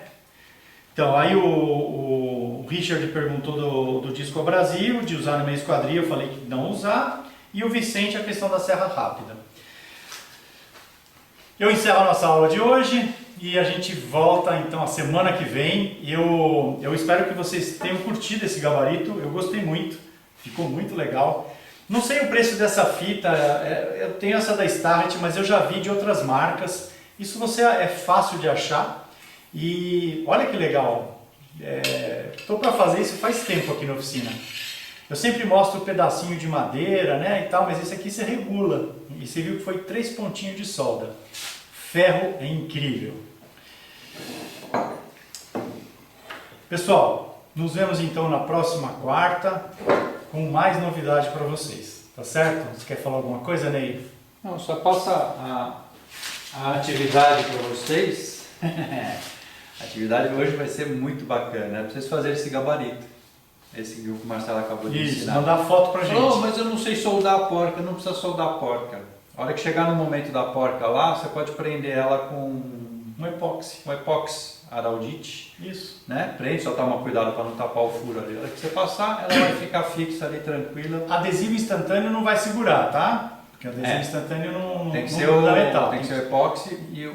Então, aí o Richard perguntou do disco abrasivo, de usar na minha esquadria, eu falei que não usar. E o Vicente, a questão da serra rápida. Eu encerro a nossa aula de hoje e a gente volta então a semana que vem. Eu espero que vocês tenham curtido esse gabarito, eu gostei muito, ficou muito legal. Não sei o preço dessa fita, eu tenho essa da Starrett, mas eu já vi de outras marcas. Isso é fácil de achar. E olha que legal, estou para fazer isso faz tempo aqui na oficina. Eu sempre mostro um pedacinho de madeira, né, e tal, mas esse aqui você regula. E você viu que foi 3 pontinhos de solda. Ferro é incrível. Pessoal, nos vemos então na próxima quarta com mais novidade para vocês. Tá certo? Você quer falar alguma coisa, Ney? Não, só passa a atividade para vocês. A atividade de hoje vai ser muito bacana, né? Para vocês fazerem esse gabarito. Esse que o Marcelo acabou de Isso, ensinar. mandar foto pra gente. Oh, mas eu não sei soldar a porca, não precisa soldar a porca. A hora que chegar no momento da porca lá, você pode prender ela com Um epóxi. um epóxi araldite, Isso. né? Prende, só toma cuidado para não tapar o furo ali. A hora que você passar, ela vai ficar fixa ali, tranquila. Adesivo instantâneo não vai segurar, tá? Porque adesivo instantâneo não Tem que não ser gruda o metal. tem que ser o epóxi e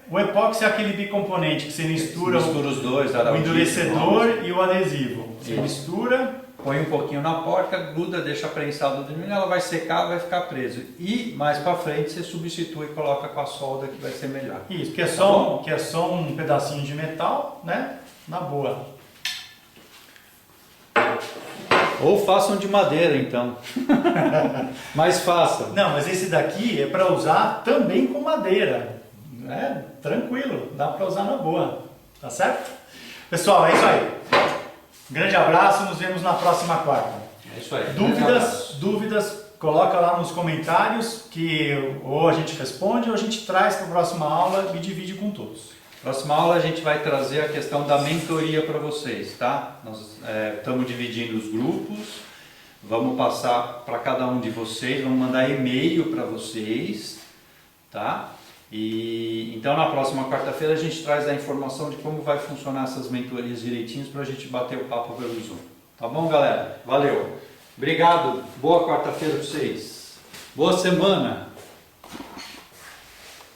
O epóxi é aquele bicomponente que você mistura os dois, o araldite, endurecedor e o adesivo. Você Isso. mistura. põe um pouquinho na porca, gruda, deixa prensado de milho, ela vai secar, vai ficar preso. E mais para frente você substitui e coloca com a solda que vai ser melhor. Isso, que é só um pedacinho de metal, né? Na boa. Ou façam de madeira então. Mas façam. Não, mas esse daqui é para usar também com madeira. Né? Tranquilo, dá para usar na boa. Tá certo? Pessoal, é isso aí. Grande abraço, nos vemos na próxima quarta. É isso aí. Dúvidas, coloca lá nos comentários que ou a gente responde ou a gente traz para a próxima aula e divide com todos. Próxima aula a gente vai trazer a questão da mentoria para vocês, tá? Nós estamos dividindo os grupos, vamos passar para cada um de vocês, vamos mandar e-mail para vocês, tá? E então na próxima quarta-feira a gente traz a informação de como vai funcionar essas mentorias direitinhos para a gente bater o papo pelo Zoom. Tá bom, galera? Valeu! Obrigado, boa quarta-feira para vocês. Boa semana!